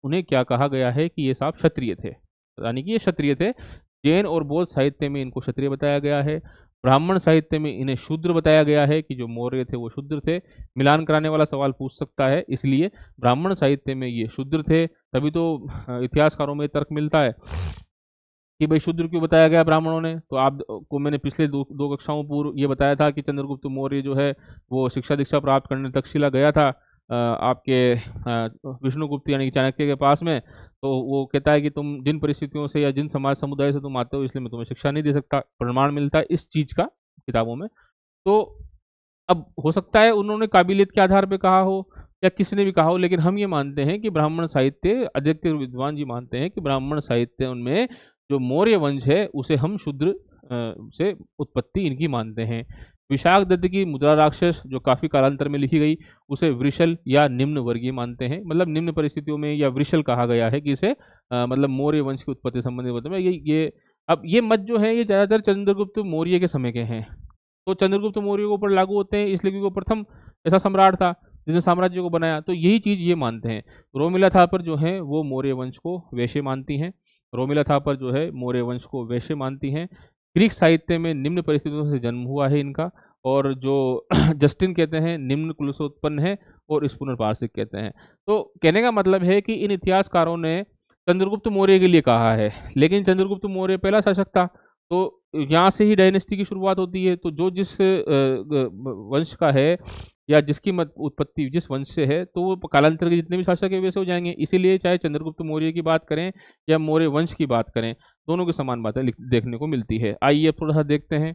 उन्हें क्या कहा गया है कि ये साहब क्षत्रिय थे, यानी कि ये क्षत्रिय थे। जैन और बौद्ध साहित्य में इनको क्षत्रिय बताया गया है। ब्राह्मण साहित्य में इन्हें शूद्र बताया गया है कि जो मौर्य थे वो शूद्र थे। मिलान कराने वाला सवाल पूछ सकता है, इसलिए ब्राह्मण साहित्य में ये शूद्र थे, तभी तो इतिहासकारों में तर्क मिलता है कि भाई शूद्र क्यों बताया गया ब्राह्मणों ने। तो आप को मैंने पिछले दो कक्षाओं पूर्व ये बताया था कि चंद्रगुप्त मौर्य जो है वो शिक्षा दीक्षा प्राप्त करने तक्षशिला गया था, आपके विष्णुगुप्त यानी कि चाणक्य के पास में। तो वो कहता है कि तुम जिन परिस्थितियों से या जिन समाज समुदाय से तुम आते हो, इसलिए मैं तुम्हें शिक्षा नहीं दे सकता। प्रमाण मिलता है इस चीज का किताबों में। तो अब हो सकता है उन्होंने काबिलियत के आधार पे कहा हो या किसी ने भी कहा हो, लेकिन हम ये मानते हैं कि ब्राह्मण साहित्य, अधिकतर विद्वान जी मानते हैं कि ब्राह्मण साहित्य उनमें जो मौर्य वंश है उसे हम शूद्र से उत्पत्ति इनकी मानते हैं। विशाख दत्त की मुद्रा राक्षस जो काफी कालांतर में लिखी गई, उसे वृषल या निम्न वर्गीय मानते हैं, मतलब निम्न परिस्थितियों में या वृषल कहा गया है कि इसे मतलब मौर्य वंश की उत्पत्ति संबंधी बताया ये अब ये मत जो है ये ज्यादातर चंद्रगुप्त मौर्य के समय के हैं। तो चंद्रगुप्त मौर्य के ऊपर लागू होते हैं, इसलिए क्योंकि वो प्रथम ऐसा सम्राट था जिसने साम्राज्य को बनाया। तो यही चीज ये मानते हैं। रोमिला थापर जो है वो मौर्य वंश को वैश्य मानती हैं। रोमिला थापर जो है मौर्य वंश को वैश्य मानती हैं। ग्रीक साहित्य में निम्न परिस्थितियों से जन्म हुआ है इनका। और जो जस्टिन कहते हैं निम्न कुल से उत्पन्न है, और स्पूनर पारसिक कहते हैं। तो कहने का मतलब है कि इन इतिहासकारों ने चंद्रगुप्त मौर्य के लिए कहा है, लेकिन चंद्रगुप्त मौर्य पहला शासक था, तो यहाँ से ही डायनेस्टी की शुरुआत होती है। तो जो जिस वंश का है या जिसकी मत उत्पत्ति जिस वंश से है, तो वो कालांतर के जितने भी शासक है वैसे हो जाएंगे। इसीलिए चाहे चंद्रगुप्त मौर्य की बात करें या मौर्य वंश की बात करें, दोनों की समान बातें देखने को मिलती है। आइए अब थोड़ा सा देखते हैं।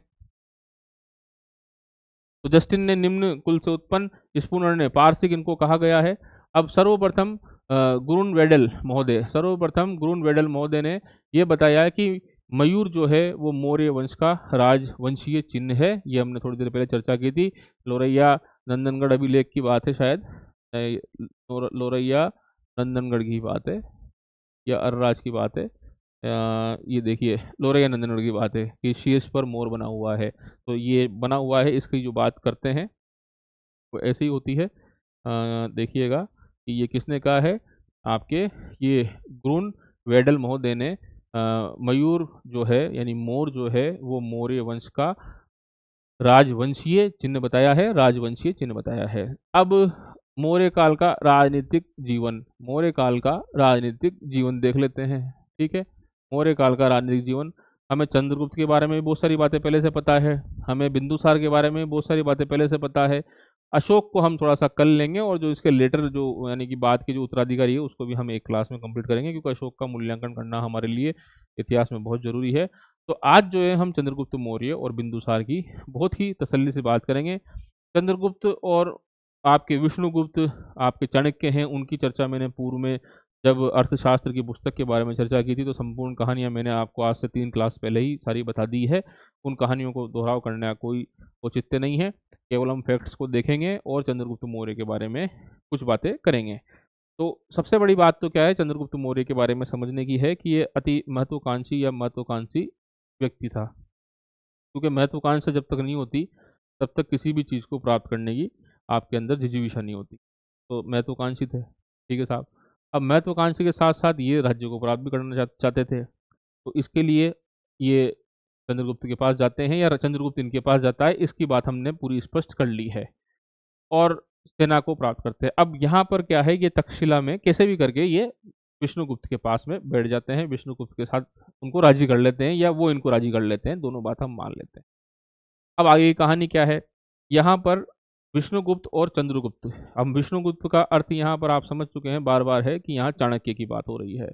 तो जस्टिन ने निम्न कुल से उत्पन्न, स्पूनर ने पारसिक इनको कहा गया है। अब सर्वप्रथम गुरुन वेडल महोदय, सर्वप्रथम गुरुन वेडल महोदय ने यह बताया कि मयूर जो है वो मौर्य वंश का राजवंशीय चिन्ह है। ये हमने थोड़ी देर पहले चर्चा की थी। लोरैया नंदनगढ़ अभिलेख की बात है शायद, लोरैया नंदनगढ़ की बात है या अरराज की बात है। ये देखिए लोरैया नंदनगढ़ की बात है कि शीर्ष पर मोर बना हुआ है। तो ये बना हुआ है, इसकी जो बात करते हैं वो ऐसी होती है। देखिएगा कि ये किसने कहा है आपके, ये ग्रून वेडल महोदय ने मयूर जो है यानी मोर जो है वो मौर्य वंश का राजवंशीय चिन्ह बताया है, राजवंशीय चिन्ह बताया है। अब मौर्य काल का राजनीतिक जीवन, मौर्य काल का राजनीतिक जीवन देख लेते हैं। ठीक है, मौर्य काल का राजनीतिक जीवन, हमें चंद्रगुप्त के बारे में भी बहुत सारी बातें पहले से पता है, हमें बिंदुसार के बारे में बहुत सारी बातें पहले से पता है। अशोक को हम थोड़ा सा कल लेंगे, और जो इसके लेटर जो यानी कि बाद के जो उत्तराधिकारी है उसको भी हम एक क्लास में कंप्लीट करेंगे, क्योंकि अशोक का मूल्यांकन करना हमारे लिए इतिहास में बहुत जरूरी है। तो आज जो है हम चंद्रगुप्त मौर्य और बिंदुसार की बहुत ही तसल्ली से बात करेंगे। चंद्रगुप्त और आपके विष्णुगुप्त, आपके चाणक्य हैं, उनकी चर्चा मैंने पूर्व में जब अर्थशास्त्र की पुस्तक के बारे में चर्चा की थी, तो संपूर्ण कहानियां मैंने आपको आज से 3 क्लास पहले ही सारी बता दी है। उन कहानियों को दोहराव करने का कोई औचित्य नहीं है। केवल हम फैक्ट्स को देखेंगे और चंद्रगुप्त मौर्य के बारे में कुछ बातें करेंगे। तो सबसे बड़ी बात तो क्या है चंद्रगुप्त मौर्य के बारे में समझने की है कि ये अति महत्वाकांक्षी या महत्वाकांक्षी व्यक्ति था। क्योंकि महत्वाकांक्षा जब तक नहीं होती तब तक किसी भी चीज़ को प्राप्त करने की आपके अंदर जिजीविषा नहीं होती। तो महत्वाकांक्षी थे। ठीक है साहब। अब महत्वाकांक्षी के साथ साथ ये राज्य को प्राप्त भी करना चाहते थे। तो इसके लिए ये चंद्रगुप्त के पास जाते हैं या चंद्रगुप्त इनके पास जाता है, इसकी बात हमने पूरी स्पष्ट कर ली है और सेना को प्राप्त करते हैं। अब यहाँ पर क्या है, ये तक्षशिला में कैसे भी करके ये विष्णुगुप्त के पास में बैठ जाते हैं, विष्णुगुप्त के साथ उनको राजी कर लेते हैं या वो इनको राजी कर लेते हैं, दोनों बात हम मान लेते हैं। अब आगे की कहानी क्या है, यहाँ पर विष्णुगुप्त और चंद्रगुप्त। अब विष्णुगुप्त का अर्थ यहाँ पर आप समझ चुके हैं बार बार है कि यहाँ चाणक्य की बात हो रही है।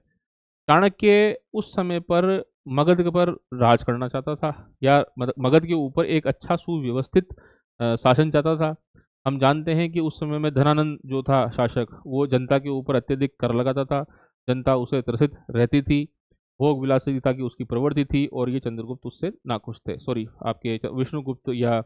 चाणक्य उस समय पर मगध पर राज करना चाहता था या मगध के ऊपर एक अच्छा सुव्यवस्थित शासन चाहता था। हम जानते हैं कि उस समय में धनानंद जो था शासक, वो जनता के ऊपर अत्यधिक कर लगाता था, जनता उसे त्रसित रहती थी, भोग विलासिता की उसकी प्रवृत्ति थी और ये चंद्रगुप्त उससे नाखुश थे। सॉरी, आपके विष्णुगुप्त या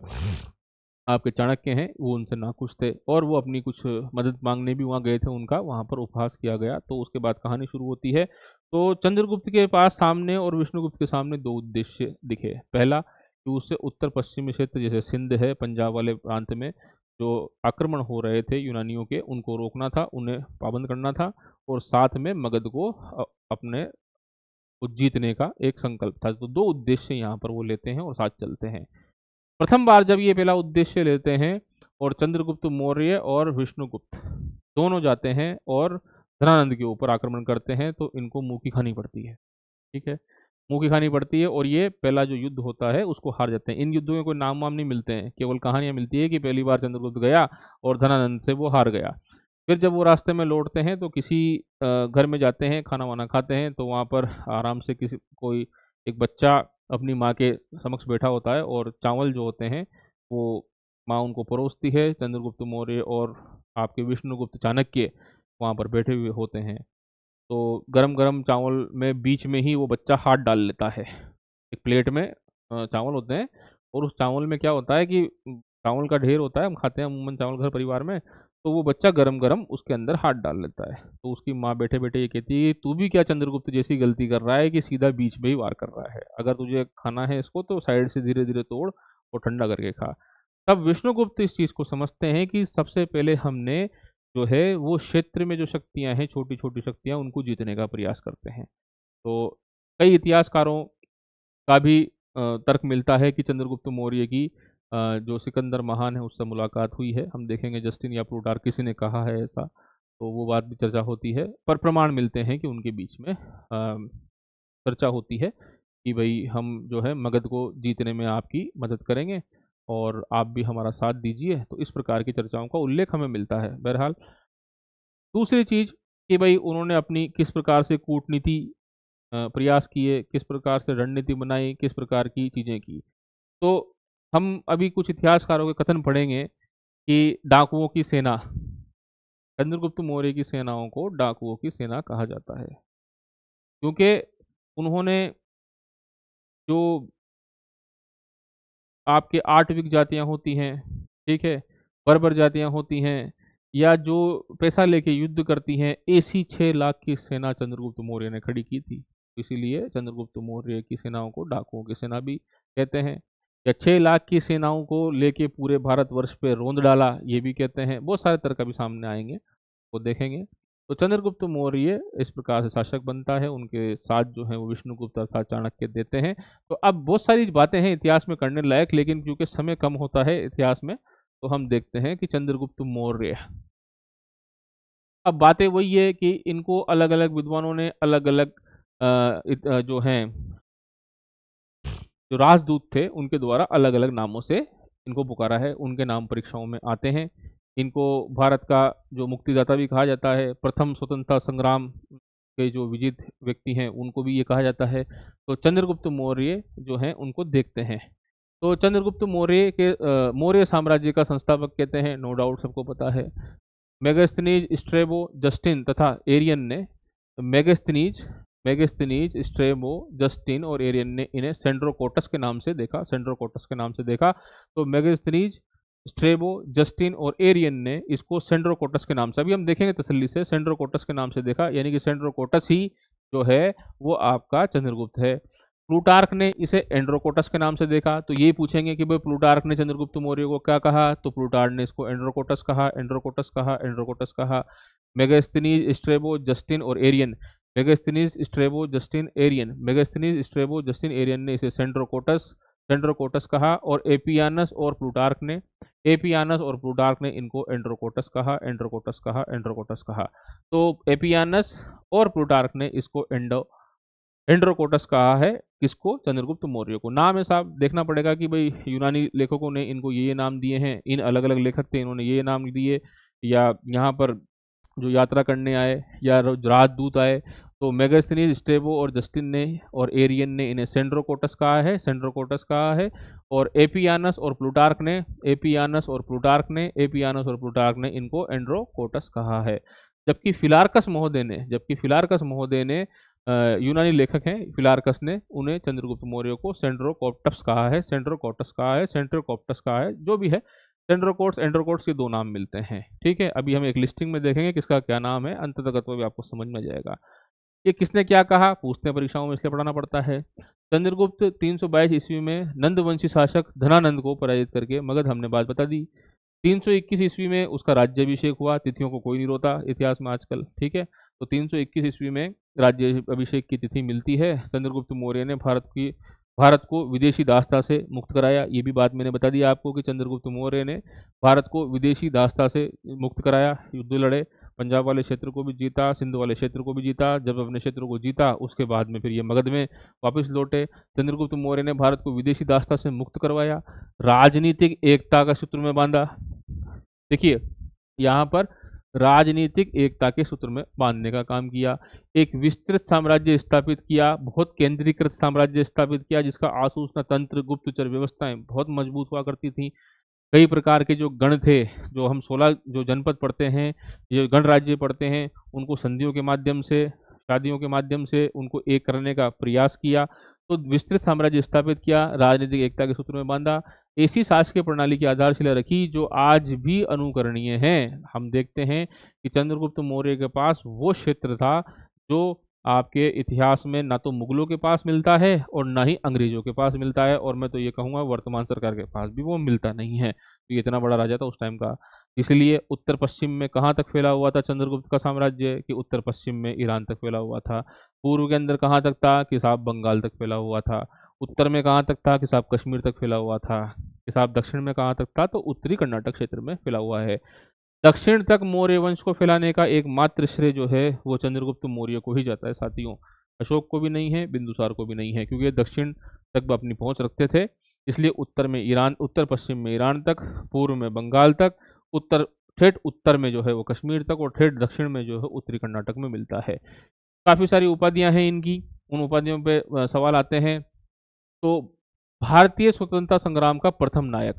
आपके चाणक्य हैं वो उनसे नाखुश थे और वो अपनी कुछ मदद मांगने भी वहाँ गए थे, उनका वहाँ पर उपहास किया गया। तो उसके बाद कहानी शुरू होती है। तो चंद्रगुप्त के पास सामने और विष्णुगुप्त के सामने दो उद्देश्य दिखे। पहला कि उसे उत्तर पश्चिमी क्षेत्र जैसे सिंध है, पंजाब वाले प्रांत में जो आक्रमण हो रहे थे यूनानियों के, उनको रोकना था, उन्हें पाबंद करना था और साथ में मगध को अपने जीतने का एक संकल्प था। तो दो उद्देश्य यहाँ पर वो लेते हैं और साथ चलते हैं। प्रथम बार जब ये पहला उद्देश्य लेते हैं और चंद्रगुप्त मौर्य और विष्णुगुप्त दोनों जाते हैं और धनानंद के ऊपर आक्रमण करते हैं, तो इनको मुंह की खानी पड़ती है। ठीक है, मुंह की खानी पड़ती है और ये पहला जो युद्ध होता है उसको हार जाते हैं। इन युद्धों में कोई नाम वाम नहीं मिलते हैं, केवल कहानियां मिलती है कि पहली बार चंद्रगुप्त गया और धनानंद से वो हार गया। फिर जब वो रास्ते में लौटते हैं तो किसी घर में जाते हैं, खाना वाना खाते हैं, तो वहाँ पर आराम से कोई एक बच्चा अपनी माँ के समक्ष बैठा होता है और चावल जो होते हैं वो माँ उनको परोसती है। चंद्रगुप्त मौर्य और आपके विष्णुगुप्त चाणक्य वहाँ पर बैठे हुए होते हैं। तो गरम गरम चावल में बीच में ही वो बच्चा हाथ डाल लेता है। एक प्लेट में चावल होते हैं और उस चावल में क्या होता है कि चावल का ढेर होता है, हम खाते हैं अमूमन चावल घर परिवार में, तो वो बच्चा गरम गरम उसके अंदर हाथ डाल लेता है। तो उसकी माँ बैठे बैठे ये कहती है तू भी क्या चंद्रगुप्त जैसी गलती कर रहा है कि सीधा बीच में ही वार कर रहा है, अगर तुझे खाना है इसको तो साइड से धीरे धीरे तोड़ और ठंडा करके खा। तब विष्णुगुप्त इस चीज़ को समझते हैं कि सबसे पहले हमने जो है वो क्षेत्र में जो शक्तियां हैं, छोटी छोटी शक्तियां, उनको जीतने का प्रयास करते हैं। तो कई इतिहासकारों का भी तर्क मिलता है कि चंद्रगुप्त मौर्य की जो सिकंदर महान है उससे मुलाकात हुई है। हम देखेंगे जस्टिन या प्लूटार्क किसी ने कहा है ऐसा, तो वो बात भी चर्चा होती है, पर प्रमाण मिलते हैं कि उनके बीच में चर्चा होती है कि भाई हम जो है मगध को जीतने में आपकी मदद करेंगे और आप भी हमारा साथ दीजिए। तो इस प्रकार की चर्चाओं का उल्लेख हमें मिलता है। बहरहाल दूसरी चीज़ कि भाई उन्होंने अपनी किस प्रकार से कूटनीति प्रयास किए, किस प्रकार से रणनीति बनाई, किस प्रकार की चीज़ें की। तो हम अभी कुछ इतिहासकारों के कथन पढ़ेंगे कि डाकुओं की सेना, चंद्रगुप्त मौर्य की सेनाओं को डाकुओं की सेना कहा जाता है, क्योंकि उन्होंने जो आपके आठविक जातियां होती हैं, ठीक है, बर्बर जातियां होती हैं, या जो पैसा लेके युद्ध करती हैं, ऐसी 6 लाख की सेना चंद्रगुप्त मौर्य ने खड़ी की थी। इसीलिए चंद्रगुप्त मौर्य की सेनाओं को डाकुओं की सेना भी कहते हैं। या 6 लाख की सेनाओं को लेके पूरे भारतवर्ष पे रोंद डाला, ये भी कहते हैं। बहुत सारे तर्क अभी सामने आएंगे, वो देखेंगे। तो चंद्रगुप्त मौर्य इस प्रकार से शासक बनता है, उनके साथ जो है वो विष्णुगुप्त अर्थात चाणक्य देते हैं। तो अब बहुत सारी बातें हैं इतिहास में करने लायक, लेकिन क्योंकि समय कम होता है इतिहास में, तो हम देखते हैं कि चंद्रगुप्त मौर्य। अब बातें वही है कि इनको अलग अलग विद्वानों ने अलग अलग जो हैं जो राजदूत थे उनके द्वारा अलग अलग नामों से इनको पुकारा है। उनके नाम परीक्षाओं में आते हैं। इनको भारत का जो मुक्तिदाता भी कहा जाता है, प्रथम स्वतंत्रता संग्राम के जो विजित व्यक्ति हैं उनको भी ये कहा जाता है। तो चंद्रगुप्त मौर्य जो हैं उनको देखते हैं। तो चंद्रगुप्त मौर्य के मौर्य साम्राज्य का संस्थापक कहते हैं, नो डाउट सबको पता है। मेगास्थनीज, स्ट्रेबो, जस्टिन तथा एरियन ने मेगास्थनीज मेगास्थनीज स्ट्रेबो, जस्टिन और एरियन ने इन्हें सेंड्रोकोटस के नाम से देखा। सेंड्रोकोटस के नाम से देखा। तो मेगास्थनीज, स्ट्रेबो, जस्टिन और एरियन ने इसको सेंड्रोकोटस के नाम से, अभी हम देखेंगे तसल्ली से, सेंड्रोकोटस के नाम से देखा। यानी कि सेंड्रोकोटस ही जो है वो आपका चंद्रगुप्त है। प्लूटार्क ने इसे एंड्रोकोटस के नाम से देखा, तो ये पूछेंगे कि भाई प्लूटार्क ने चंद्रगुप्त मौर्य को क्या कहा, तो प्लूटार्क ने इसको एंड्रोकोटस कहा, एंड्रोकोटस कहा, एंड्रोकोटस कहा। मेगास्थनीज, स्ट्रेबो, जस्टिन और Arrian, Megasthenes, Strabo, Justin, Arrian, Megasthenes, Strabo, Justin, Arrian ने इसे सेंड्रोकोटस सेंड्रोकोटस कहा, और एपियानस और प्लूटार्क ने इनको एंड्रोकोटस कहा, एंड्रोकोटस कहा, एंड्रोकोटस कहा। तो एपियानस और प्लूटार्क ने इसको एंड्रोकोटस कहा है, किसको, चंद्रगुप्त मौर्य को। नाम है साहब, देखना पड़ेगा कि भाई यूनानी लेखकों ने इनको ये नाम दिए हैं, इन अलग अलग लेखक थे इन्होंने ये नाम दिए, या यहाँ पर जो यात्रा करने आए या राजदूत आए, तो मेगास्थनीज, स्ट्रेबो और जस्टिन ने और एरियन ने इन्हें सेंड्रोकोटस कहा है, सेंड्रोकोटस कहा है। और एपियानस और प्लूटार्क ने इनको एंड्रोकोटस कहा है। जबकि फिलार्कस महोदय ने यूनानी लेखक हैं, फिलार्कस ने उन्हें चंद्रगुप्त मौर्य को सेंड्रोकोप्टस कहा है, सेंट्रोकोप्टस कहा है, जो भी है। सेंड्रोकोट्स एंड्रोकोट्स के दो नाम मिलते हैं, ठीक है। अभी हम एक लिस्टिंग में देखेंगे किसका क्या नाम है, अंततः भी आपको समझ में जाएगा। ये किसने क्या कहा, पूछते हैं परीक्षाओं में, इसलिए पढ़ाना पड़ता है। चंद्रगुप्त 322 ईस्वी में नंदवंशी शासक धनानंद को पराजित करके मगध, हमने बात बता दी। 321 ईस्वी में उसका राज्याभिषेक हुआ, तिथियों को कोई नहीं रोता इतिहास में आजकल, ठीक है। तो 321 ईस्वी में राज्य अभिषेक की तिथि मिलती है। चंद्रगुप्त मौर्य ने भारत को विदेशी दासता से मुक्त कराया, ये भी बात मैंने बता दी आपको कि चंद्रगुप्त मौर्य ने भारत को विदेशी दासता से मुक्त कराया, युद्ध लड़े, पंजाब वाले क्षेत्र को भी जीता, सिंध वाले क्षेत्र को भी जीता। जब अपने क्षेत्र को जीता उसके बाद में फिर ये मगध में वापस लौटे। चंद्रगुप्त मौर्य ने भारत को विदेशी दासता से मुक्त करवाया, राजनीतिक एकता का सूत्र में बांधा। देखिए यहाँ पर राजनीतिक एकता के सूत्र में बांधने का काम किया, एक विस्तृत साम्राज्य स्थापित किया, बहुत केंद्रीकृत साम्राज्य स्थापित किया, जिसका आसूचना तंत्र, गुप्तचर व्यवस्थाएं बहुत मजबूत हुआ करती थी। कई प्रकार के जो गण थे, जो हम 16 जो जनपद पढ़ते हैं, ये गण राज्य पढ़ते हैं, उनको संधियों के माध्यम से, शादियों के माध्यम से उनको एक करने का प्रयास किया। तो विस्तृत साम्राज्य स्थापित किया, राजनीतिक एकता के सूत्र में बांधा, ऐसी शासकीय प्रणाली की आधारशिला रखी जो आज भी अनुकरणीय है। हम देखते हैं कि चंद्रगुप्त मौर्य के पास वो क्षेत्र था जो आपके इतिहास में ना तो मुगलों के पास मिलता है और ना ही अंग्रेजों के पास मिलता है, और मैं तो ये कहूँगा वर्तमान सरकार के पास भी वो मिलता नहीं है। तो ये इतना बड़ा राजा था उस टाइम का। इसलिए उत्तर पश्चिम में कहाँ तक फैला हुआ था चंद्रगुप्त का साम्राज्य, कि उत्तर पश्चिम में ईरान तक फैला हुआ था। पूर्व के अंदर कहाँ तक था, कि साहब बंगाल तक फैला हुआ था। उत्तर में कहाँ तक था, कि साहब कश्मीर तक फैला हुआ था। कि साहब दक्षिण में कहाँ तक था, तो उत्तरी कर्नाटक क्षेत्र में फैला हुआ है। दक्षिण तक मौर्य वंश को फैलाने का एकमात्र श्रेय जो है वो चंद्रगुप्त मौर्य को ही जाता है साथियों। अशोक को भी नहीं है, बिंदुसार को भी नहीं है, क्योंकि दक्षिण तक अपनी पहुंच रखते थे। इसलिए उत्तर में ईरान, उत्तर पश्चिम में ईरान तक, पूर्व में बंगाल तक, ठेठ उत्तर में जो है वो कश्मीर तक, और ठेठ दक्षिण में जो है उत्तरी कर्नाटक में मिलता है। काफ़ी सारी उपाधियां हैं इनकी, उन उपाधियों पे सवाल आते हैं। तो भारतीय स्वतंत्रता संग्राम का प्रथम नायक,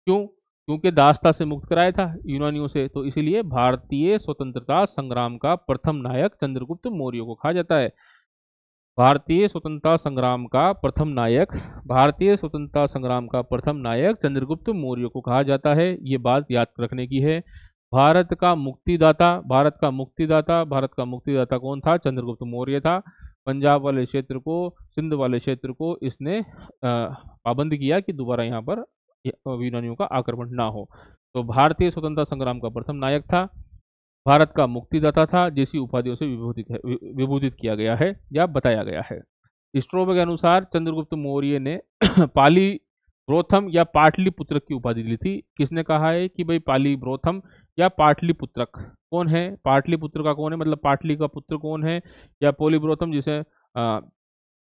क्यों, क्योंकि दासता से मुक्त कराया था यूनानियों से, तो इसीलिए भारतीय स्वतंत्रता संग्राम का प्रथम नायक चंद्रगुप्त मौर्य को कहा जाता है। भारतीय स्वतंत्रता संग्राम का प्रथम नायक, चंद्रगुप्त मौर्य को कहा जाता है। ये बात याद रखने की है। भारत का मुक्तिदाता कौन था, चंद्रगुप्त मौर्य था। पंजाब वाले क्षेत्र को, सिंध वाले क्षेत्र को इसने पाबंद किया कि दोबारा यहाँ पर यूनानियों का आक्रमण ना हो। तो भारतीय स्वतंत्रता संग्राम का प्रथम नायक था, भारत का मुक्तिदाता था, जैसी उपाधियों से विभूषित किया गया है या बताया गया है। स्ट्रोब के अनुसार चंद्रगुप्त मौर्य ने पाली ब्रोथम या पाटलिपुत्रक की उपाधि ली थी। किसने कहा है कि भाई पाली ब्रोथम या पाटलिपुत्रक कौन है, पाटलिपुत्र का कौन है, मतलब पाटली का पुत्र कौन है, या पोलीब्रोथम, जिसे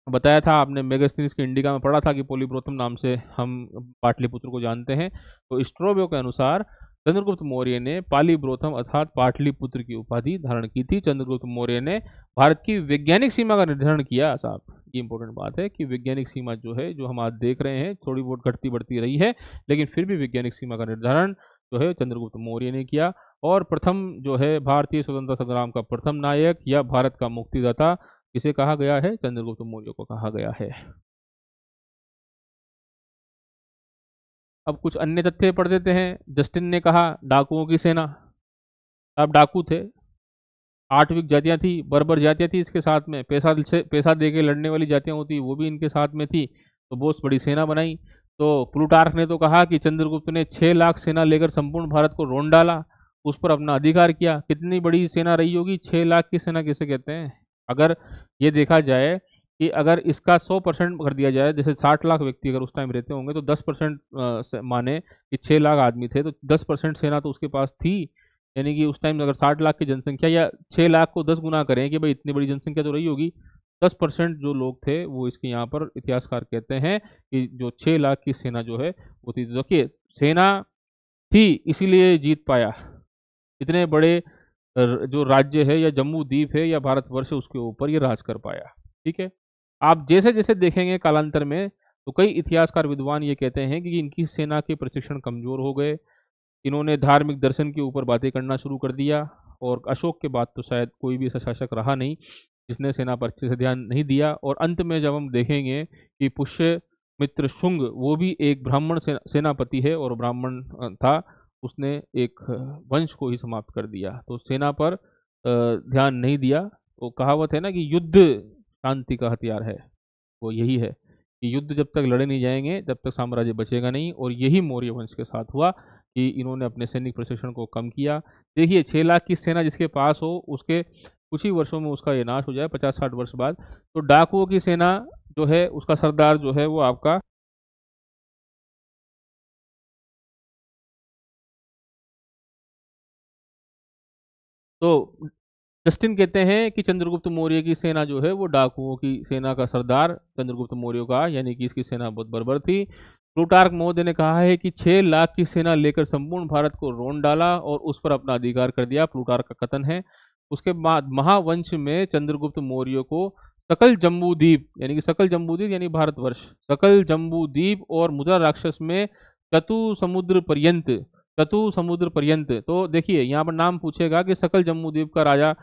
बताया था आपने मेगास्थनीज के इंडिका में पढ़ा था कि पोलीब्रोथम नाम से हम पाटलिपुत्र को जानते हैं। तो स्ट्रोबो के अनुसार चंद्रगुप्त मौर्य ने पालीब्रोथम अर्थात पाटलिपुत्र की उपाधि धारण की थी। चंद्रगुप्त मौर्य ने भारत की वैज्ञानिक सीमा का निर्धारण किया साहब, ये इंपॉर्टेंट बात है कि वैज्ञानिक सीमा जो है, जो हम आज देख रहे हैं, थोड़ी बहुत घटती बढ़ती रही है, लेकिन फिर भी वैज्ञानिक सीमा का निर्धारण जो है चंद्रगुप्त मौर्य ने किया। और प्रथम जो है भारतीय स्वतंत्रता संग्राम का प्रथम नायक या भारत का मुक्तिदाता किसे कहा गया है, चंद्रगुप्त मौर्य को कहा गया है। अब कुछ अन्य तथ्य पढ़ देते हैं। जस्टिन ने कहा डाकुओं की सेना, अब डाकू थे, आठविक जातियां थी, बर्बर जातियां थी, इसके साथ में पैसा दे के लड़ने वाली जातियां होती वो भी इनके साथ में थी। तो बहुत बड़ी सेना बनाई। तो प्लूटार्क ने तो कहा कि चंद्रगुप्त ने 6 लाख सेना लेकर संपूर्ण भारत को रोन डाला, उस पर अपना अधिकार किया। कितनी बड़ी सेना रही होगी, 6 लाख की सेना किसे कहते हैं? अगर ये देखा जाए कि अगर इसका 100% कर दिया जाए, जैसे 60 लाख व्यक्ति अगर उस टाइम रहते होंगे तो 10% माने कि 6 लाख आदमी थे, तो 10% सेना तो उसके पास थी। यानी कि उस टाइम अगर 60 लाख की जनसंख्या, या 6 लाख को 10 गुना करें कि भाई इतनी बड़ी जनसंख्या तो रही होगी, 10% जो लोग थे वो इसके यहाँ पर इतिहासकार कहते हैं कि जो 6 लाख की सेना जो है वो थी। देखिए, सेना थी इसीलिए जीत पाया। इतने बड़े जो राज्य है या जम्मू द्वीप है या भारतवर्ष है उसके ऊपर ये राज कर पाया। ठीक है। आप जैसे जैसे देखेंगे कालांतर में, तो कई इतिहासकार विद्वान ये कहते हैं कि इनकी सेना के प्रशिक्षण कमजोर हो गए, इन्होंने धार्मिक दर्शन के ऊपर बातें करना शुरू कर दिया, और अशोक के बाद तो शायद कोई भी ऐसा शासक रहा नहीं जिसने सेना पर अच्छे से ध्यान नहीं दिया। और अंत में जब हम देखेंगे कि पुष्यमित्र शुंग वो भी एक ब्राह्मण सेनापति है और ब्राह्मण था, उसने एक वंश को ही समाप्त कर दिया। तो सेना पर ध्यान नहीं दिया। तो कहावत है ना कि युद्ध शांति का हथियार है, वो यही है कि युद्ध जब तक लड़े नहीं जाएंगे तब तक साम्राज्य बचेगा नहीं। और यही मौर्य वंश के साथ हुआ कि इन्होंने अपने सैनिक प्रशिक्षण को कम किया। देखिए, 6 लाख की सेना जिसके पास हो, उसके कुछ ही वर्षों में उसका ये नाश हो जाए, 50-60 वर्ष बाद। तो डाकुओं की सेना जो है, उसका सरदार जो है वो आपका, तो जस्टिन कहते हैं कि चंद्रगुप्त मौर्य की सेना जो है वो डाकुओं की सेना का सरदार चंद्रगुप्त मौर्य का, यानी कि इसकी सेना बहुत बर्बर थी। प्लूटार्क महोदय ने कहा है कि 6 लाख की सेना लेकर संपूर्ण भारत को रोन डाला और उस पर अपना अधिकार कर दिया। प्लूटार्क का कथन है। उसके बाद महावंश में चंद्रगुप्त मौर्य को सकल जम्बूद्वीप, यानी कि सकल जम्बूद्वीप यानी भारतवर्ष, सकल जम्बूद्वीप और मुद्रा राक्षस में चतु समुद्र पर्यंत, चतु समुद्र पर्यंत। तो देखिए, यहाँ पर नाम पूछेगा कि सकल जम्बूद्वीप का राजा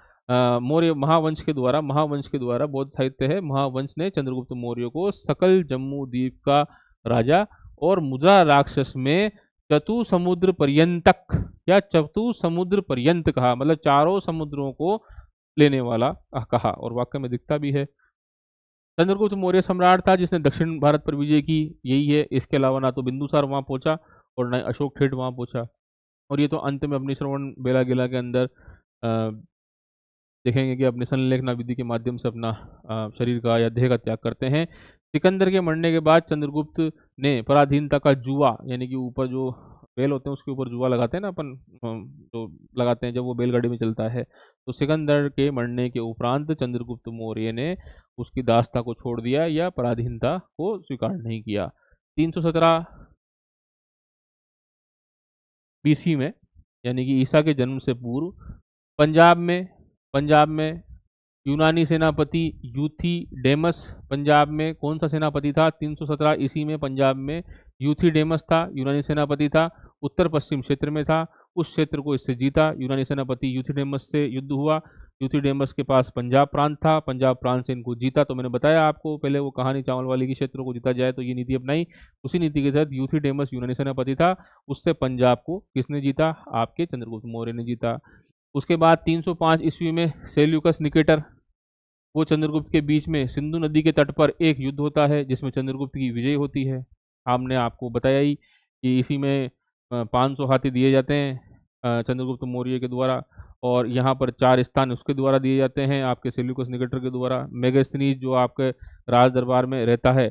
मौर्य महावंश के द्वारा बौद्ध साहित्य है, महावंश ने चंद्रगुप्त मौर्य को सकल जम्मू द्वीप का राजा और मुद्रा राक्षस में चतु समुद्र पर्यंतक या चतु समुद्र पर्यंत कहा, मतलब चारों समुद्रों को लेने वाला कहा, और वाक्य में दिखता भी है। चंद्रगुप्त मौर्य सम्राट था जिसने दक्षिण भारत पर विजय की, यही है। इसके अलावा ना तो बिंदुसार वहां पहुंचा और ना अशोक ठेठ वहां पहुंचा। और ये तो अंत में अपनी श्रवण बेलागिला के अंदर देखेंगे कि अपने संलेखना विधि के माध्यम से अपना शरीर का या देह का त्याग करते हैं। सिकंदर के मरने के बाद चंद्रगुप्त ने पराधीनता का जुआ, यानी कि ऊपर जो बैल होते हैं उसके ऊपर जुआ लगाते हैं ना अपन, जो लगाते हैं जब वो बैलगाड़ी में चलता है, तो सिकंदर के मरने के उपरांत चंद्रगुप्त मौर्य ने उसकी दासता को छोड़ दिया या पराधीनता को स्वीकार नहीं किया। 317 बीसी में, यानी कि ईसा के जन्म से पूर्व, पंजाब में यूनानी सेनापति यूथिडेमस, पंजाब में कौन सा सेनापति था? 317 ईस्वी में पंजाब में यूथिडेमस था, यूनानी सेनापति था। उत्तर पश्चिम क्षेत्र में था, उस क्षेत्र को इससे जीता। यूनानी सेनापति यूथिडेमस से युद्ध हुआ। यूथिडेमस के पास पंजाब प्रांत था, पंजाब प्रांत से इनको जीता। तो मैंने बताया आपको पहले वो कहानी चावल वाली की, क्षेत्रों को जीता जाए तो ये नीति अपनाई। उसी नीति के तहत यूथिडेमस यूनानी सेनापति था, उससे पंजाब को किसने जीता? आपके चंद्रगुप्त मौर्य ने जीता। उसके बाद 305 ईस्वी में सेल्यूकस निकेटर वो चंद्रगुप्त के बीच में सिंधु नदी के तट पर एक युद्ध होता है जिसमें चंद्रगुप्त की विजय होती है। हमने आपको बताया ही कि इसी में 500 हाथी दिए जाते हैं चंद्रगुप्त मौर्य के द्वारा, और यहाँ पर 4 स्थान उसके द्वारा दिए जाते हैं आपके सेल्यूकस निकेटर के द्वारा। मेगास्थनीज जो आपके राज दरबार में रहता है,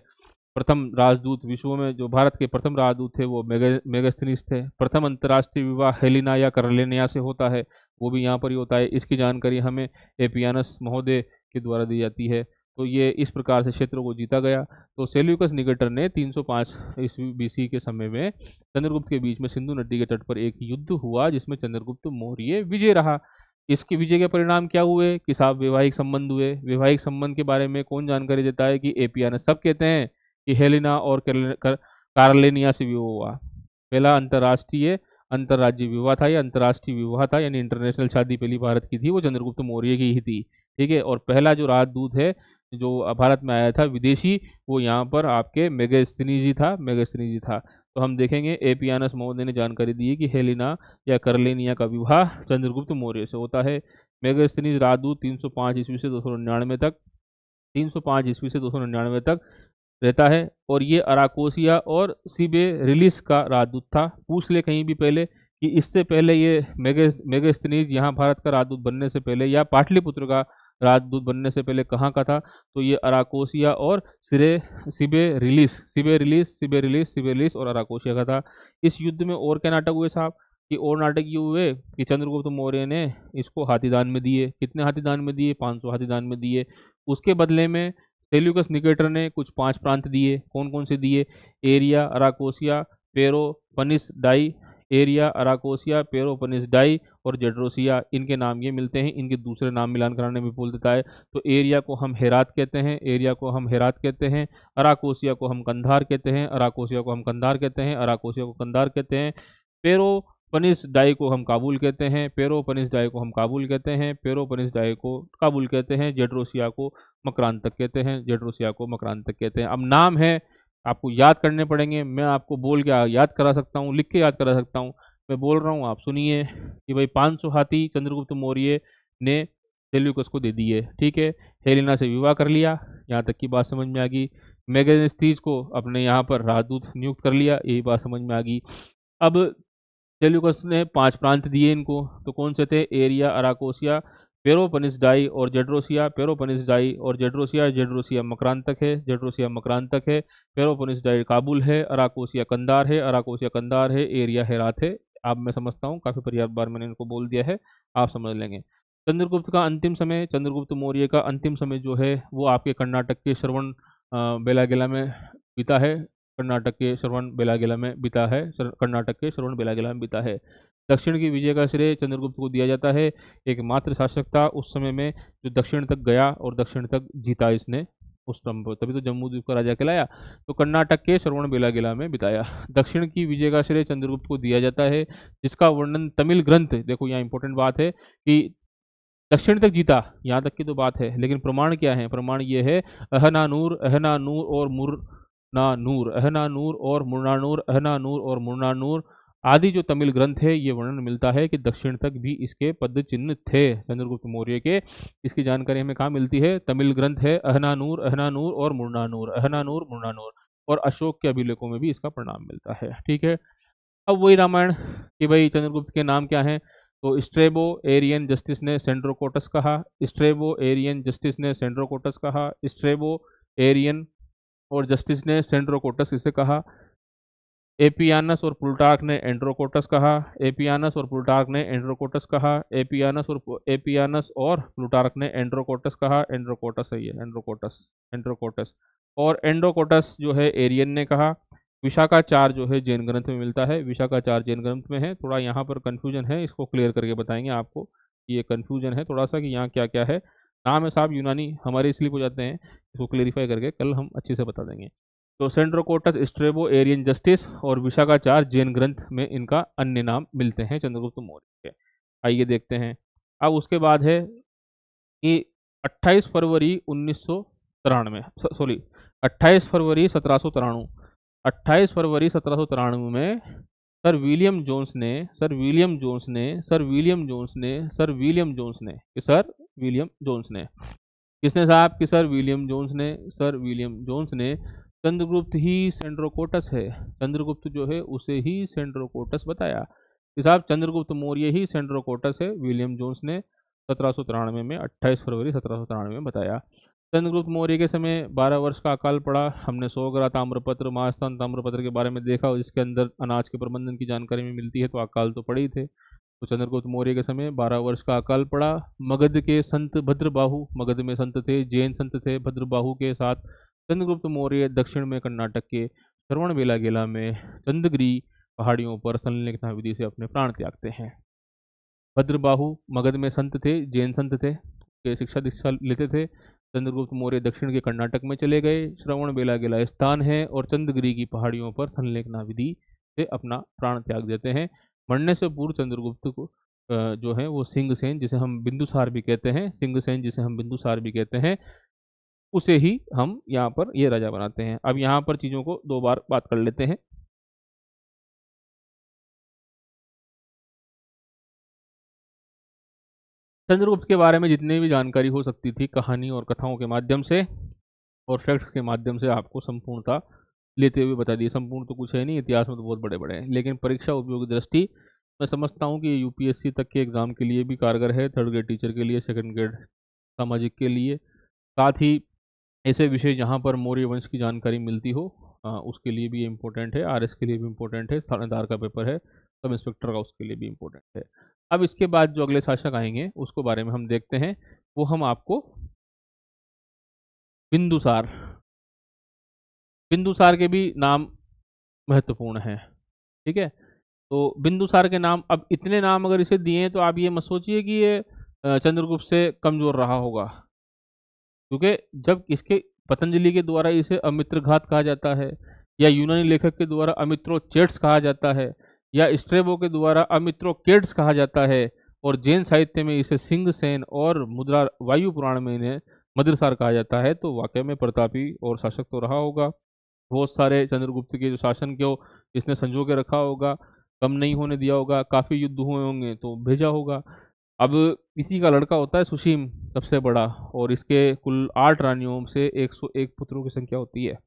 प्रथम राजदूत विश्व में, जो भारत के प्रथम राजदूत थे वो मेगास्थनीज थे। प्रथम अंतर्राष्ट्रीय विवाह हेलिना या करलेनिया से होता है, वो भी यहाँ पर ही होता है। इसकी जानकारी हमें एपियानस महोदय के द्वारा दी जाती है। तो ये इस प्रकार से क्षेत्रों को जीता गया। तो सेल्यूकस निकेटर ने 305 ईस्वी बीसी के समय में चंद्रगुप्त के बीच में सिंधु नदी के तट पर एक युद्ध हुआ जिसमें चंद्रगुप्त मौर्य विजय रहा। इसकी विजय के परिणाम क्या हुए कि साहब वैवाहिक संबंध हुए। वैवाहिक संबंध के बारे में कौन जानकारी देता है? कि एपियानस। सब कहते हैं कि हेलिना और कार्लेनिया से विवाह हुआ। पहला अंतर्राष्ट्रीय अंतर्राज्यीय विवाह था या अंतर्राष्ट्रीय विवाह था, यानी इंटरनेशनल शादी पहली भारत की थी, वो चंद्रगुप्त मौर्य की ही थी। ठीक है। और पहला जो राजदूत है जो भारत में आया था विदेशी, वो यहाँ पर आपके मेगास्थनीज था। तो हम देखेंगे एपियानस महोदय ने जानकारी दी है कि हेलिना या करलेनिया का विवाह चंद्रगुप्त मौर्य से होता है। मेगास्थनीज राजदूत 305 ईस्वी से 299 तक, 305 ईस्वी से 299 तक रहता है। और ये अराकोसिया और सिबे रिलीस का राजदूत था। पूछ ले कहीं भी पहले कि इससे पहले ये मेगास्थनीज यहाँ भारत का राजदूत बनने से पहले या पाटलिपुत्र का राजदूत बनने से पहले कहाँ का था, तो ये अराकोसिया और सिबे रिलीस और अराकोसिया का था। इस युद्ध में और क्या नाटक हुए साहब, कि और नाटक ये हुए कि चंद्रगुप्त मौर्य ने इसको हाथीदान में दिए। कितने हाथीदान में दिए? 500 हाथीदान में दिए। उसके बदले में सेल्यूकस निकेटर ने कुछ 5 प्रांत दिए। कौन कौन से दिए? Aria, Arachosia, Paropanisadae, Aria, Arachosia, Paropanisadae और जेड्रोसिया, इनके नाम ये मिलते हैं। इनके दूसरे नाम मिलान कराने में बोल देता है। तो एरिया को हम हेरात कहते हैं, एरिया को हम हेरात कहते हैं। अराकोसिया को हम कंधार कहते हैं, अराकोसिया को हम कंधार कहते हैं, अराकोसिया को कंधार कहते हैं। पेरोपनिस डाई को हम काबुल कहते हैं, पेरोपनिस डाई को हम काबुल कहते हैं, पेरोपनिस डाई को काबुल कहते हैं। जेड्रोसिया को मकरांतक कहते हैं, जेड्रोसिया को मकरांतक कहते हैं। अब नाम है, आपको याद करने पड़ेंगे। मैं आपको बोल के याद करा सकता हूँ, लिख के याद करा सकता हूँ। मैं बोल रहा हूँ, आप सुनिए कि भाई 500 हाथी चंद्रगुप्त मौर्य ने सेल्यूकस को दे दिए। ठीक है, हेलेना से विवाह कर लिया, यहाँ तक की बात समझ में आ गई। मेगास्थनीज को अपने यहाँ पर राजदूत नियुक्त कर लिया, यही बात समझ में आ गई। अब सेल्यूकस ने 5 प्रांत दिए इनको, तो कौन से थे? एरिया, अराकोसिया, पेरोपनिस डाई और जेड्रोसिया। पेरोपनिस डाई और जेड्रोसिया, जेड्रोसिया मकरांतक है, जेड्रोसिया मकरांतक है। पेरोपनिस डाई काबुल है, अराकोसिया कंधार है, अराकोसिया कंधार है, एरिया हेरात है। अब मैं समझता हूँ काफ़ी पर्याप्त बार मैंने इनको बोल दिया है, आप समझ लेंगे। चंद्रगुप्त का अंतिम समय, चंद्रगुप्त मौर्य का अंतिम समय जो है वो आपके कर्नाटक के श्रवण बेलागेला में बीता है। कर्नाटक के श्रवण बेलागेला में बीता है, कर्नाटक के श्रवण बेलागेला में बीता है। दक्षिण की विजय का श्रेय चंद्रगुप्त को दिया जाता है। एकमात्र शासक था उस समय में जो दक्षिण तक गया और दक्षिण तक जीता इसने उस टाइम पर, तभी तो जम्मू द्वीप का राजा कहलाया। तो कर्नाटक के श्रवण बेलागेला में बिताया। दक्षिण की विजय का श्रेय चंद्रगुप्त को दिया जाता है, जिसका वर्णन तमिल ग्रंथ, देखो यहाँ इंपॉर्टेंट बात है कि दक्षिण तक जीता, यहाँ तक की तो बात है, लेकिन प्रमाण क्या है? प्रमाण ये है अहनानूर, अहनानूर और मुरनानूर, अहनानूर और मुरनानूर, अहनानूर और मुरनानूर आदि जो तमिल ग्रंथ है, ये वर्णन मिलता है कि दक्षिण तक भी इसके पद चिन्ह थे चंद्रगुप्त मौर्य के। इसकी जानकारी हमें कहाँ मिलती है? तमिल ग्रंथ है अहनानूर, अहनानूर और मुरनानूर, अहनानूर मुरनानूर, और अशोक के अभिलेखों में भी इसका परिणाम मिलता है। ठीक है, अब वही रामायण कि भाई चंद्रगुप्त के नाम क्या हैं, तो स्ट्रेबो एरियन जस्टिस ने सेंड्रोकोटस कहा, स्ट्रेबो एरियन जस्टिस ने सेंड्रोकोटस कहा, स्ट्रेबो एरियन और जस्टिस ने सेंड्रोकोटस इसे कहा। एपियानस और प्लूटार्क ने एंड्रोकोटस कहा, एपियानस और प्लूटार्क ने एंड्रोकोटस कहा, एपियानस और प्लूटार्क ने एंड्रोकोटस कहा। एंड्रोकोटस है ये, एंड्रोकोटस, एंड्रोकोटस और एंड्रोकोटस जो है एरियन ने कहा। विशाखाचार जो है जैन ग्रंथ में मिलता है, विशाखाचार जैन ग्रंथ में है। थोड़ा यहाँ पर कन्फ्यूजन है, इसको क्लियर करके बताएंगे आपको। ये कन्फ्यूजन है थोड़ा सा कि यहाँ क्या क्या है। नाम है साहब यूनानी, हमारे स्लिप हो जाते हैं, इसको क्लेरिफाई करके कल हम अच्छे से बता देंगे। तो सेंड्रोकोटस, स्ट्रेबो एरियन जस्टिस और विशाखाचार जैन ग्रंथ में इनका अन्य नाम मिलते हैं चंद्रगुप्त मौर्य के। आइए देखते हैं। अब उसके बाद है कि 28 फरवरी 1993, सॉरी 28 फरवरी 1793, 28 फरवरी 1793 में सर विलियम जोन्स ने, सर विलियम जोन्स ने, सर विलियम जोन्स ने, सर विलियम जोन्स ने, सर विलियम जोन्स ने, किसने साहब? कि सर विलियम जोन्स ने, सर विलियम जोन्स ने चंद्रगुप्त ही सेंड्रोकोटस है, चंद्रगुप्त जो है उसे ही सेंड्रोकोटस बताया कि साहब चंद्रगुप्त मौर्य ही सेंड्रोकोटस है। विलियम जोन्स ने 1793 में 28 फरवरी 1793 में बताया। चंद्रगुप्त मौर्य के समय 12 वर्ष का अकाल पड़ा। हमने 100 ग्रा ताम्रपत्र, महास्थान ताम्रपत्र के बारे में देखा, जिसके अंदर अनाज के प्रबंधन की जानकारी में मिलती है, तो अकाल तो पड़े ही थे। तो चंद्रगुप्त मौर्य के समय 12 वर्ष का अकाल पड़ा। मगध के संत भद्रबाहु, मगध में संत थे, जैन संत थे, भद्रबाहु के साथ चंद्रगुप्त मौर्य दक्षिण में कर्नाटक के श्रवण बेलागेला में चंद्रगिरी पहाड़ियों पर संलेखना विधि से अपने प्राण त्यागते हैं। भद्रबाहु मगध में संत थे, जैन संत थे, के शिक्षा दीक्षा लेते थे। चंद्रगुप्त मौर्य दक्षिण के कर्नाटक में चले गए, श्रवण बेलागेला स्थान है, और चंद्रगिरी की पहाड़ियों पर संलेखना विधि से अपना प्राण त्याग देते हैं। मरने से पूर्व चंद्रगुप्त को जो है वो सिंहसेन, जिसे हम बिंदुसार भी कहते हैं, सिंहसेन जिसे हम बिंदुसार भी कहते हैं, उसे ही हम यहाँ पर ये राजा बनाते हैं। अब यहाँ पर चीज़ों को 2 बार बात कर लेते हैं। चंद्रगुप्त के बारे में जितनी भी जानकारी हो सकती थी कहानी और कथाओं के माध्यम से और फैक्ट्स के माध्यम से आपको संपूर्णता लेते हुए बता दिए। संपूर्ण तो कुछ है नहीं, इतिहास में तो बहुत बड़े बड़े हैं, लेकिन परीक्षा उपयोगी दृष्टि मैं समझता हूँ कि यूपीएससी तक के एग्जाम के लिए भी कारगर है, थर्ड ग्रेड टीचर के लिए, सेकंड ग्रेड सामाजिक के लिए, साथ ही ऐसे विषय जहाँ पर मौर्य वंश की जानकारी मिलती हो उसके लिए भी ये इम्पोर्टेंट है, आरएस के लिए भी इम्पोर्टेंट है, थानेदार का पेपर है, सब इंस्पेक्टर का उसके लिए भी इम्पोर्टेंट है। अब इसके बाद जो अगले शासक आएंगे उसको बारे में हम देखते हैं, वो हम आपको बिंदुसार, बिंदुसार के भी नाम महत्वपूर्ण हैं, ठीक है। तो बिंदुसार के नाम, अब इतने नाम अगर इसे दिए हैं तो आप ये मत सोचिए कि ये चंद्रगुप्त से कमजोर रहा होगा, क्योंकि जब इसके पतंजलि के द्वारा इसे अमित्रघात कहा जाता है, या यूनानी लेखक के द्वारा अमित्रोचेट्स कहा जाता है, या स्ट्रेबो के द्वारा अमित्रोकेट्स कहा जाता है, और जैन साहित्य में इसे सिंहसेन और मुद्रा वायु पुराण में इन्हें मद्रसार कहा जाता है, तो वाकई में प्रतापी और शासक तो रहा होगा। बहुत सारे चंद्रगुप्त के जो शासन को इसने संजो के रखा होगा, कम नहीं होने दिया होगा, काफ़ी युद्ध हुए होंगे तो भेजा होगा। अब इसी का लड़का होता है सुशीम सबसे बड़ा, और इसके कुल 8 रानियों से 101 पुत्रों की संख्या होती है।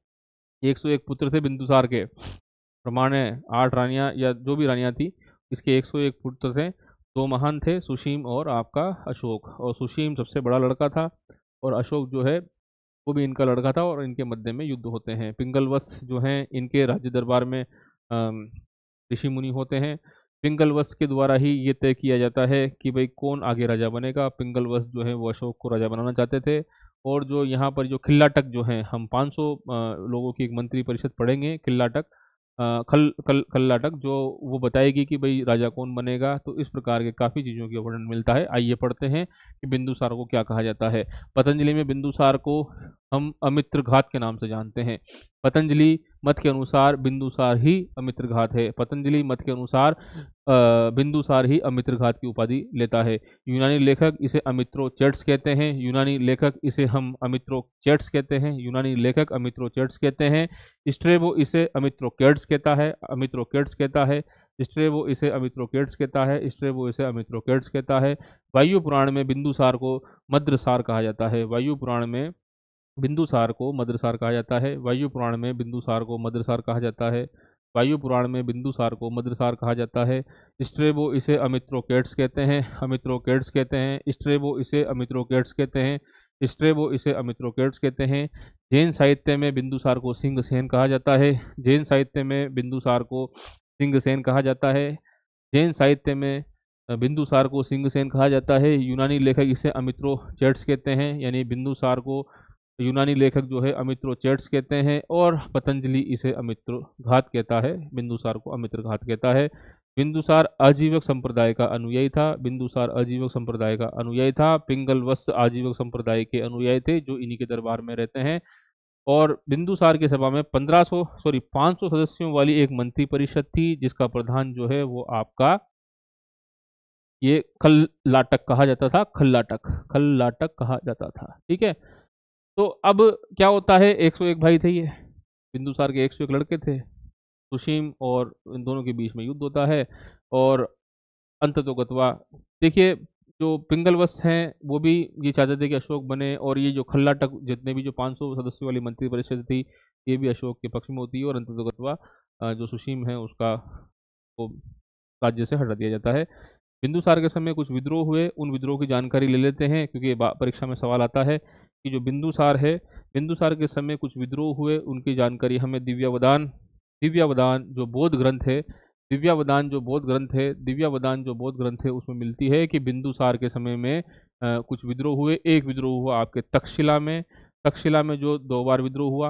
101 पुत्र थे बिंदुसार के, प्रमाण है 8 रानियां या जो भी रानियां थी, इसके 101 पुत्र थे। 2 महान थे, सुशीम और आपका अशोक, और सुशीम सबसे बड़ा लड़का था और अशोक जो है वो भी इनका लड़का था, और इनके मध्य में युद्ध होते हैं। पिंगलवत्स जो हैं इनके राज्य दरबार में ऋषि मुनि होते हैं। पिंगलवत्स के द्वारा ही ये तय किया जाता है कि भाई कौन आगे राजा बनेगा। पिंगलवत्स जो है वो अशोक को राजा बनाना चाहते थे, और जो यहाँ पर जो खिल्लाटक जो हैं, हम 500 लोगों की एक मंत्री परिषद पढ़ेंगे, खिल्लाटक खल्लाटक, जो वो बताएगी कि भाई राजा कौन बनेगा। तो इस प्रकार के काफ़ी चीज़ों का वर्णन मिलता है। आइए पढ़ते हैं कि बिंदुसार को क्या कहा जाता है। पतंजलि में बिंदुसार को हम अमित्रघात के नाम से जानते हैं। पतंजलि मत के अनुसार बिंदुसार ही अमित्रघात है। पतंजलि मत के अनुसार बिंदुसार ही अमित्रघात की उपाधि लेता है। यूनानी लेखक इसे अमित्रोचेट्स कहते हैं। यूनानी लेखक इसे हम अमित्रोचेट्स कहते हैं। यूनानी लेखक अमित्रोचेट्स कहते हैं। स्ट्रेबो इसे अमित्रोकेट्स कहता है। अमित्रोकेट्स कहता है। स्ट्रेबो इसे अमित्रोकेट्स कहता है। स्ट्रेबो इसे अमित्रोकेट्स कहता है। वायु पुराण में बिंदुसार को मद्रसार कहा जाता है। वायु पुराण में बिंदुसार को मद्रसार कहा जाता है। वायु पुराण में बिंदुसार को मद्रसार कहा जाता है। वायु पुराण में बिंदुसार को मद्रसार कहा जाता है। स्ट्रेबो इसे अमित्रोकेट्स कहते हैं। अमित्रोकेट्स कहते हैं। स्ट्रेबो इसे अमित्रोकेट्स कहते हैं। स्ट्रेबो इसे अमित्रोकेट्स कहते हैं। जैन साहित्य में बिंदुसार को सिंहसेन कहा जाता है। जैन साहित्य में बिंदुसार को सिंहसेन कहा जाता है। जैन साहित्य में बिंदुसार को सिंहसेन कहा जाता है। यूनानी लेखक इसे अमित्रोचेट्स कहते हैं, यानी बिंदुसार को यूनानी लेखक जो है अमित्रोचेट्स कहते हैं, और पतंजलि इसे अमित्रघात कहता है, बिंदुसार को अमित्रघात कहता है। बिंदुसार आजीवक संप्रदाय का अनुयायी था। बिंदुसार आजीवक संप्रदाय का अनुयायी था। पिंगलवत्स आजीवक संप्रदाय के अनुयायी थे जो इन्हीं के दरबार में रहते हैं। और बिंदुसार की सभा में 500 सदस्यों वाली एक मंत्री परिषद थी, जिसका प्रधान जो है वो आपका ये खल्लाटक कहा जाता था। खल्लाटक, खल्लाटक कहा जाता था, ठीक है। तो अब क्या होता है, 101 भाई थे ये, बिंदुसार के 101 लड़के थे। सुशीम और इन दोनों के बीच में युद्ध होता है, और अंततोगत्वा देखिए जो पिंगलवत्स हैं वो भी ये चाहते थे कि अशोक बने, और ये जो खल्लाटक जितने भी जो 500 सदस्यों वाली मंत्री परिषद थी ये भी अशोक के पक्ष में होती है, और अंततोगत्वा जो सुशीम है उसका वो राज्य से हटा दिया जाता है। बिंदुसार के समय कुछ विद्रोह हुए, उन विद्रोह की जानकारी ले लेते हैं, क्योंकि परीक्षा में सवाल आता है कि जो बिंदुसार है, बिंदुसार के समय कुछ विद्रोह हुए, उनकी जानकारी हमें दिव्यावदान जो बौद्ध ग्रंथ है, दिव्यावदान जो बौद्ध ग्रंथ है उसमें मिलती है कि बिंदुसार के समय में कुछ विद्रोह हुए। एक विद्रोह हुआ आपके तक्षशिला में जो 2 बार विद्रोह हुआ,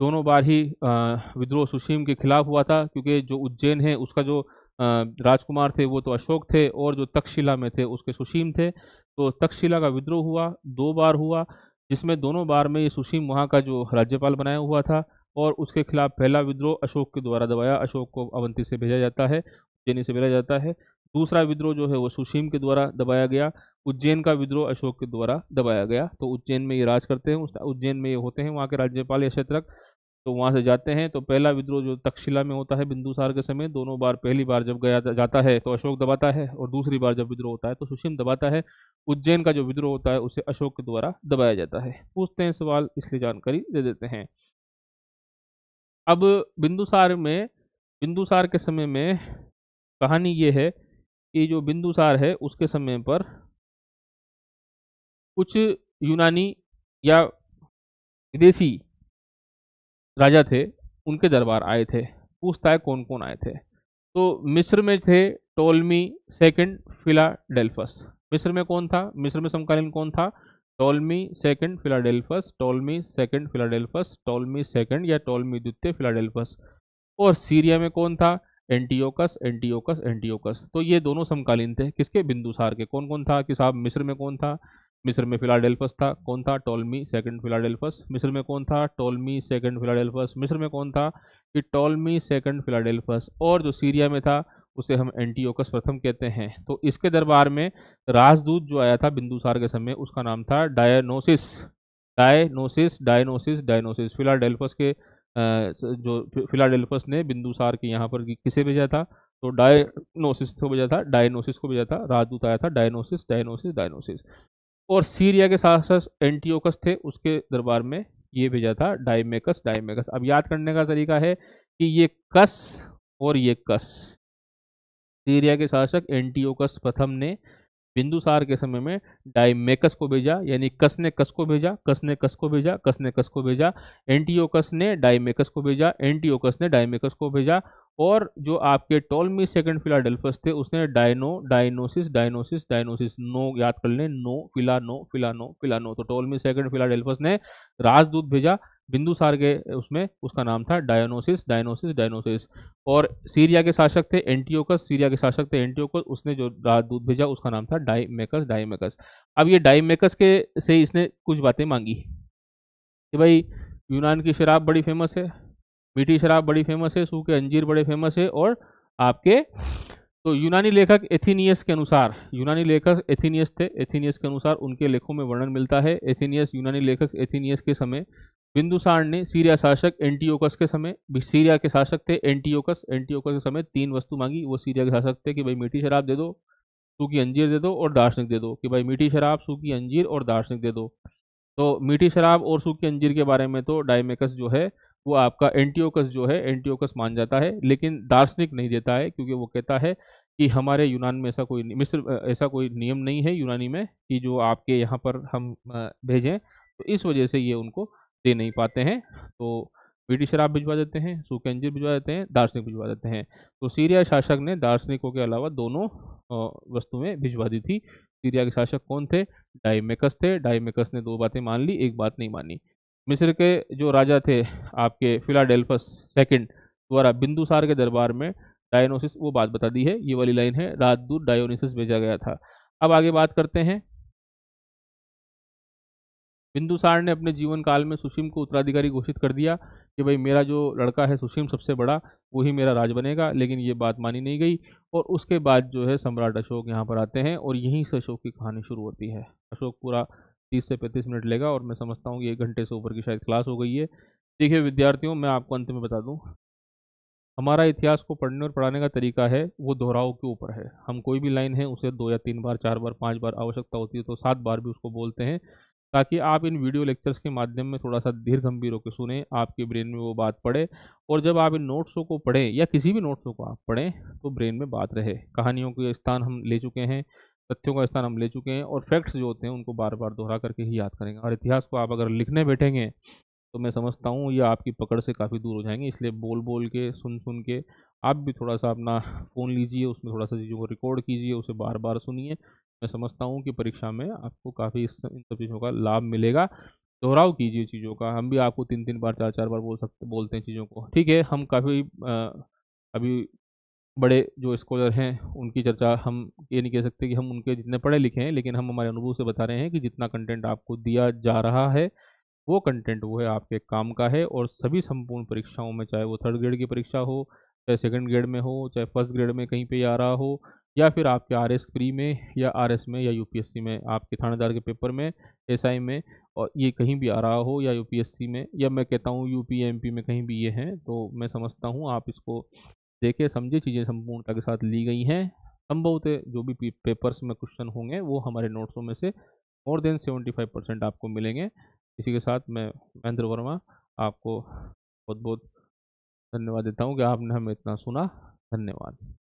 दोनों बार ही विद्रोह सुशीम के खिलाफ हुआ था, क्योंकि जो उज्जैन है उसका जो राजकुमार थे वो तो अशोक थे, और जो तक्षशिला में थे उसके सुशीम थे। तो तक्षशिला का विद्रोह हुआ, 2 बार हुआ, जिसमें दोनों बार में ये सुशीम वहाँ का जो राज्यपाल बनाया हुआ था, और उसके खिलाफ पहला विद्रोह अशोक के द्वारा दबाया, अशोक को अवंती से भेजा जाता है, उज्जैनी से भेजा जाता है। दूसरा विद्रोह जो है वो सुशीम के द्वारा दबाया गया। उज्जैन का विद्रोह अशोक के द्वारा दबाया गया। तो उज्जैन में ये राज करते हैं, उज्जैन में ये होते हैं वहाँ के राज्यपाल या क्षेत्रक। तो वहाँ से जाते हैं। तो पहला विद्रोह जो तक्षशिला में होता है बिंदुसार के समय, दोनों बार, पहली बार जब गया जाता है तो अशोक दबाता है, और दूसरी बार जब विद्रोह होता है तो सुशील दबाता है। उज्जैन का जो विद्रोह होता है उसे अशोक के द्वारा दबाया जाता है। पूछते हैं सवाल, इसलिए जानकारी दे देते हैं। अब बिंदुसार के समय में कहानी ये है कि जो बिंदुसार है उसके समय पर कुछ यूनानी या विदेशी राजा थे, उनके दरबार आए थे। पूछता है कौन कौन आए थे। तो मिस्र में थे टोलमी सेकंड फिलाडेल्फस। मिस्र में कौन था? मिस्र में समकालीन कौन था? टोलमी second Philadelphus, टोलमी second Philadelphus, टोलमी second या टोलमी द्वितीय फिलाडेल्फस। और सीरिया में कौन था? Antiochus, Antiochus, Antiochus. तो ये दोनों समकालीन थे किसके? बिंदुसार के। कौन कौन था कि साहब? मिस्र में कौन था? मिस्र में फिलाडेल्फस था। कौन था? टोलमी सेकंड फिलाडेल्फस। मिस्र में कौन था? टोलमी सेकंड फिलाडेल्फस। मिस्र में कौन था? कि टोलमी सेकंड फिलाडेल्फस। और जो सीरिया में था उसे हम एंटियोकस प्रथम कहते हैं। तो इसके दरबार में राजदूत जो आया था बिंदुसार के समय, उसका नाम था डायनोसिस। डायनोसिस, डायनोसिस, डायनोसिस। फिलाडेल्फस के जो फिलाडेल्फस ने बिंदुसार के यहाँ पर किसे भेजा था? तो डायनोसिस को भेजा था, डायनोसिस को भेजा था। राजदूत आया था डायनोसिस, डायनोसिस, डायनोसिस। और सीरिया के शासक एंटियोकस थे, उसके दरबार में ये भेजा था डायमेकस, डायमेकस। अब याद करने का तरीका है कि ये कस और ये कस। सीरिया के शासक एंटियोकस प्रथम ने बिंदुसार के समय में डायमेकस को भेजा, यानी कस ने कस को भेजा, कस ने कस को भेजा, कस ने कस को भेजा। एंटियोकस ने डायमेकस को भेजा, एंटियोकस ने डायमेकस को भेजा। और जो आपके टोलमी सेकंड फिलाडेल्फस थे उसने डायनोसिस, डायनोसिस, डायनोसिस। नो याद कर लें, नो फिला, नो फिला, नो फिला, नो। तो टोलमी सेकंड फिलाडेल्फस ने राजदूत भेजा बिंदुसार के उसमें, उसका नाम था डायनोसिस, डायनोसिस, डायनोसिस। और सीरिया के शासक थे एंटियोकस, सीरिया के शासक थे एंटियोकस, उसने जो राजदूत भेजा उसका नाम था डायमेकस, डायमेकस। अब ये डायमेकस के से इसने कुछ बातें मांगी कि भाई यूनान की शराब बड़ी फेमस है, मीठी शराब बड़ी फेमस है, सूखे अंजीर बड़े फेमस है। और आपके तो यूनानी लेखक एथीनियस के अनुसार, यूनानी लेखक एथीनियस थे, एथीनियस के अनुसार उनके लेखों में वर्णन मिलता है। एथीनियस, यूनानी लेखक एथीनियस के समय बिंदुसार ने सीरिया शासक एंटियोकस के समय, सीरिया के शासक थे एंटियोकस, एंटियोकस के समय 3 वस्तु मांगी। वो सीरिया के शासक थे कि भाई मीठी शराब दे दो, सूखी अंजीर दे दो और दार्शनिक दे दो। कि भाई मीठी शराब, सूखी अंजीर और दार्शनिक दे दो। तो मीठी शराब और सूखी अंजीर के बारे में तो डायमेकस जो है वो आपका एंटियोकस जो है, एंटियोकस मान जाता है, लेकिन दार्शनिक नहीं देता है, क्योंकि वो कहता है कि हमारे यूनान में ऐसा कोई, मिस्र ऐसा कोई नियम नहीं है यूनानी में कि जो आपके यहाँ पर हम भेजें। तो इस वजह से ये उनको दे नहीं पाते हैं। तो मीठी शराब भिजवा देते हैं, सूखे अंजीर भिजवा देते हैं, दार्शनिक भिजवा देते हैं। तो सीरिया शासक ने दार्शनिकों के अलावा दोनों वस्तुएं भिजवा दी थी। सीरिया के शासक कौन थे? डायमेकस थे। डायमेकस ने 2 बातें मान ली, 1 बात नहीं मानी। मिस्र के जो राजा थे आपके फिलाडेल्फस सेकंड द्वारा बिंदुसार के दरबार में डायोनिसिस वो बात बता दी है। ये वाली लाइन है, राजदूत डायोनिसिस भेजा गया था। अब आगे बात करते हैं। बिंदुसार ने अपने जीवन काल में सुशीम को उत्तराधिकारी घोषित कर दिया कि भाई मेरा जो लड़का है सुशीम सबसे बड़ा, वही मेरा राज बनेगा, लेकिन ये बात मानी नहीं गई। और उसके बाद जो है सम्राट अशोक यहाँ पर आते हैं और यहीं से अशोक की कहानी शुरू होती है। अशोक पूरा 30 से 35 मिनट लेगा और मैं समझता हूँ कि 1 घंटे से ऊपर की शायद क्लास हो गई है। देखिए विद्यार्थियों, मैं आपको अंत में बता दूँ, हमारा इतिहास को पढ़ने और पढ़ाने का तरीका है वो दोहराव के ऊपर है। हम कोई भी लाइन है उसे 2 या 3 बार, 4 बार, 5 बार, आवश्यकता होती है तो 7 बार भी उसको बोलते हैं, ताकि आप इन वीडियो लेक्चर्स के माध्यम में थोड़ा सा धीर गंभीर होकर सुने, आपके ब्रेन में वो बात पड़े। और जब आप इन नोट्सों को पढ़ें या किसी भी नोट्सों को आप पढ़ें तो ब्रेन में बात रहे। कहानियों के स्थान हम ले चुके हैं, तथ्यों का स्थान हम ले चुके हैं, और फैक्ट्स जो होते हैं उनको बार बार दोहरा करके ही याद करेंगे। और इतिहास को आप अगर लिखने बैठेंगे तो मैं समझता हूँ ये आपकी पकड़ से काफ़ी दूर हो जाएंगे। इसलिए बोल बोल के, सुन सुन के आप भी थोड़ा सा अपना फ़ोन लीजिए, उसमें थोड़ा सा चीज़ों को रिकॉर्ड कीजिए, उसे बार बार सुनिए। मैं समझता हूँ कि परीक्षा में आपको काफ़ी इन सब चीज़ों का लाभ मिलेगा। दोहराव कीजिए चीज़ों का। हम भी आपको 3 3 बार, 4 4 बार बोलते हैं चीज़ों को। ठीक है, हम काफ़ी अभी बड़े जो स्कॉलर हैं उनकी चर्चा हम ये नहीं कह सकते कि हम उनके जितने पढ़े लिखे हैं, लेकिन हम हमारे अनुभव से बता रहे हैं कि जितना कंटेंट आपको दिया जा रहा है वो कंटेंट वो है आपके काम का है। और सभी संपूर्ण परीक्षाओं में, चाहे वो 3rd ग्रेड की परीक्षा हो, चाहे 2nd ग्रेड में हो, चाहे 1st ग्रेड में कहीं पे आ रहा हो, या फिर आपके RS प्री में या RS में या यूपीएससी में, आपके थानेदार के पेपर में, SI में, और ये कहीं भी आ रहा हो, या यूपीएससी में, या मैं कहता हूँ यूपी एमपी में कहीं भी ये हैं, तो मैं समझता हूँ आप इसको देखे समझे, चीज़ें संपूर्णता के साथ ली गई हैं। संभवतः जो भी पेपर्स में क्वेश्चन होंगे वो हमारे नोट्सों में से मोर देन 75% आपको मिलेंगे। इसी के साथ मैं महेंद्र वर्मा आपको बहुत बहुत धन्यवाद देता हूँ कि आपने हमें इतना सुना। धन्यवाद।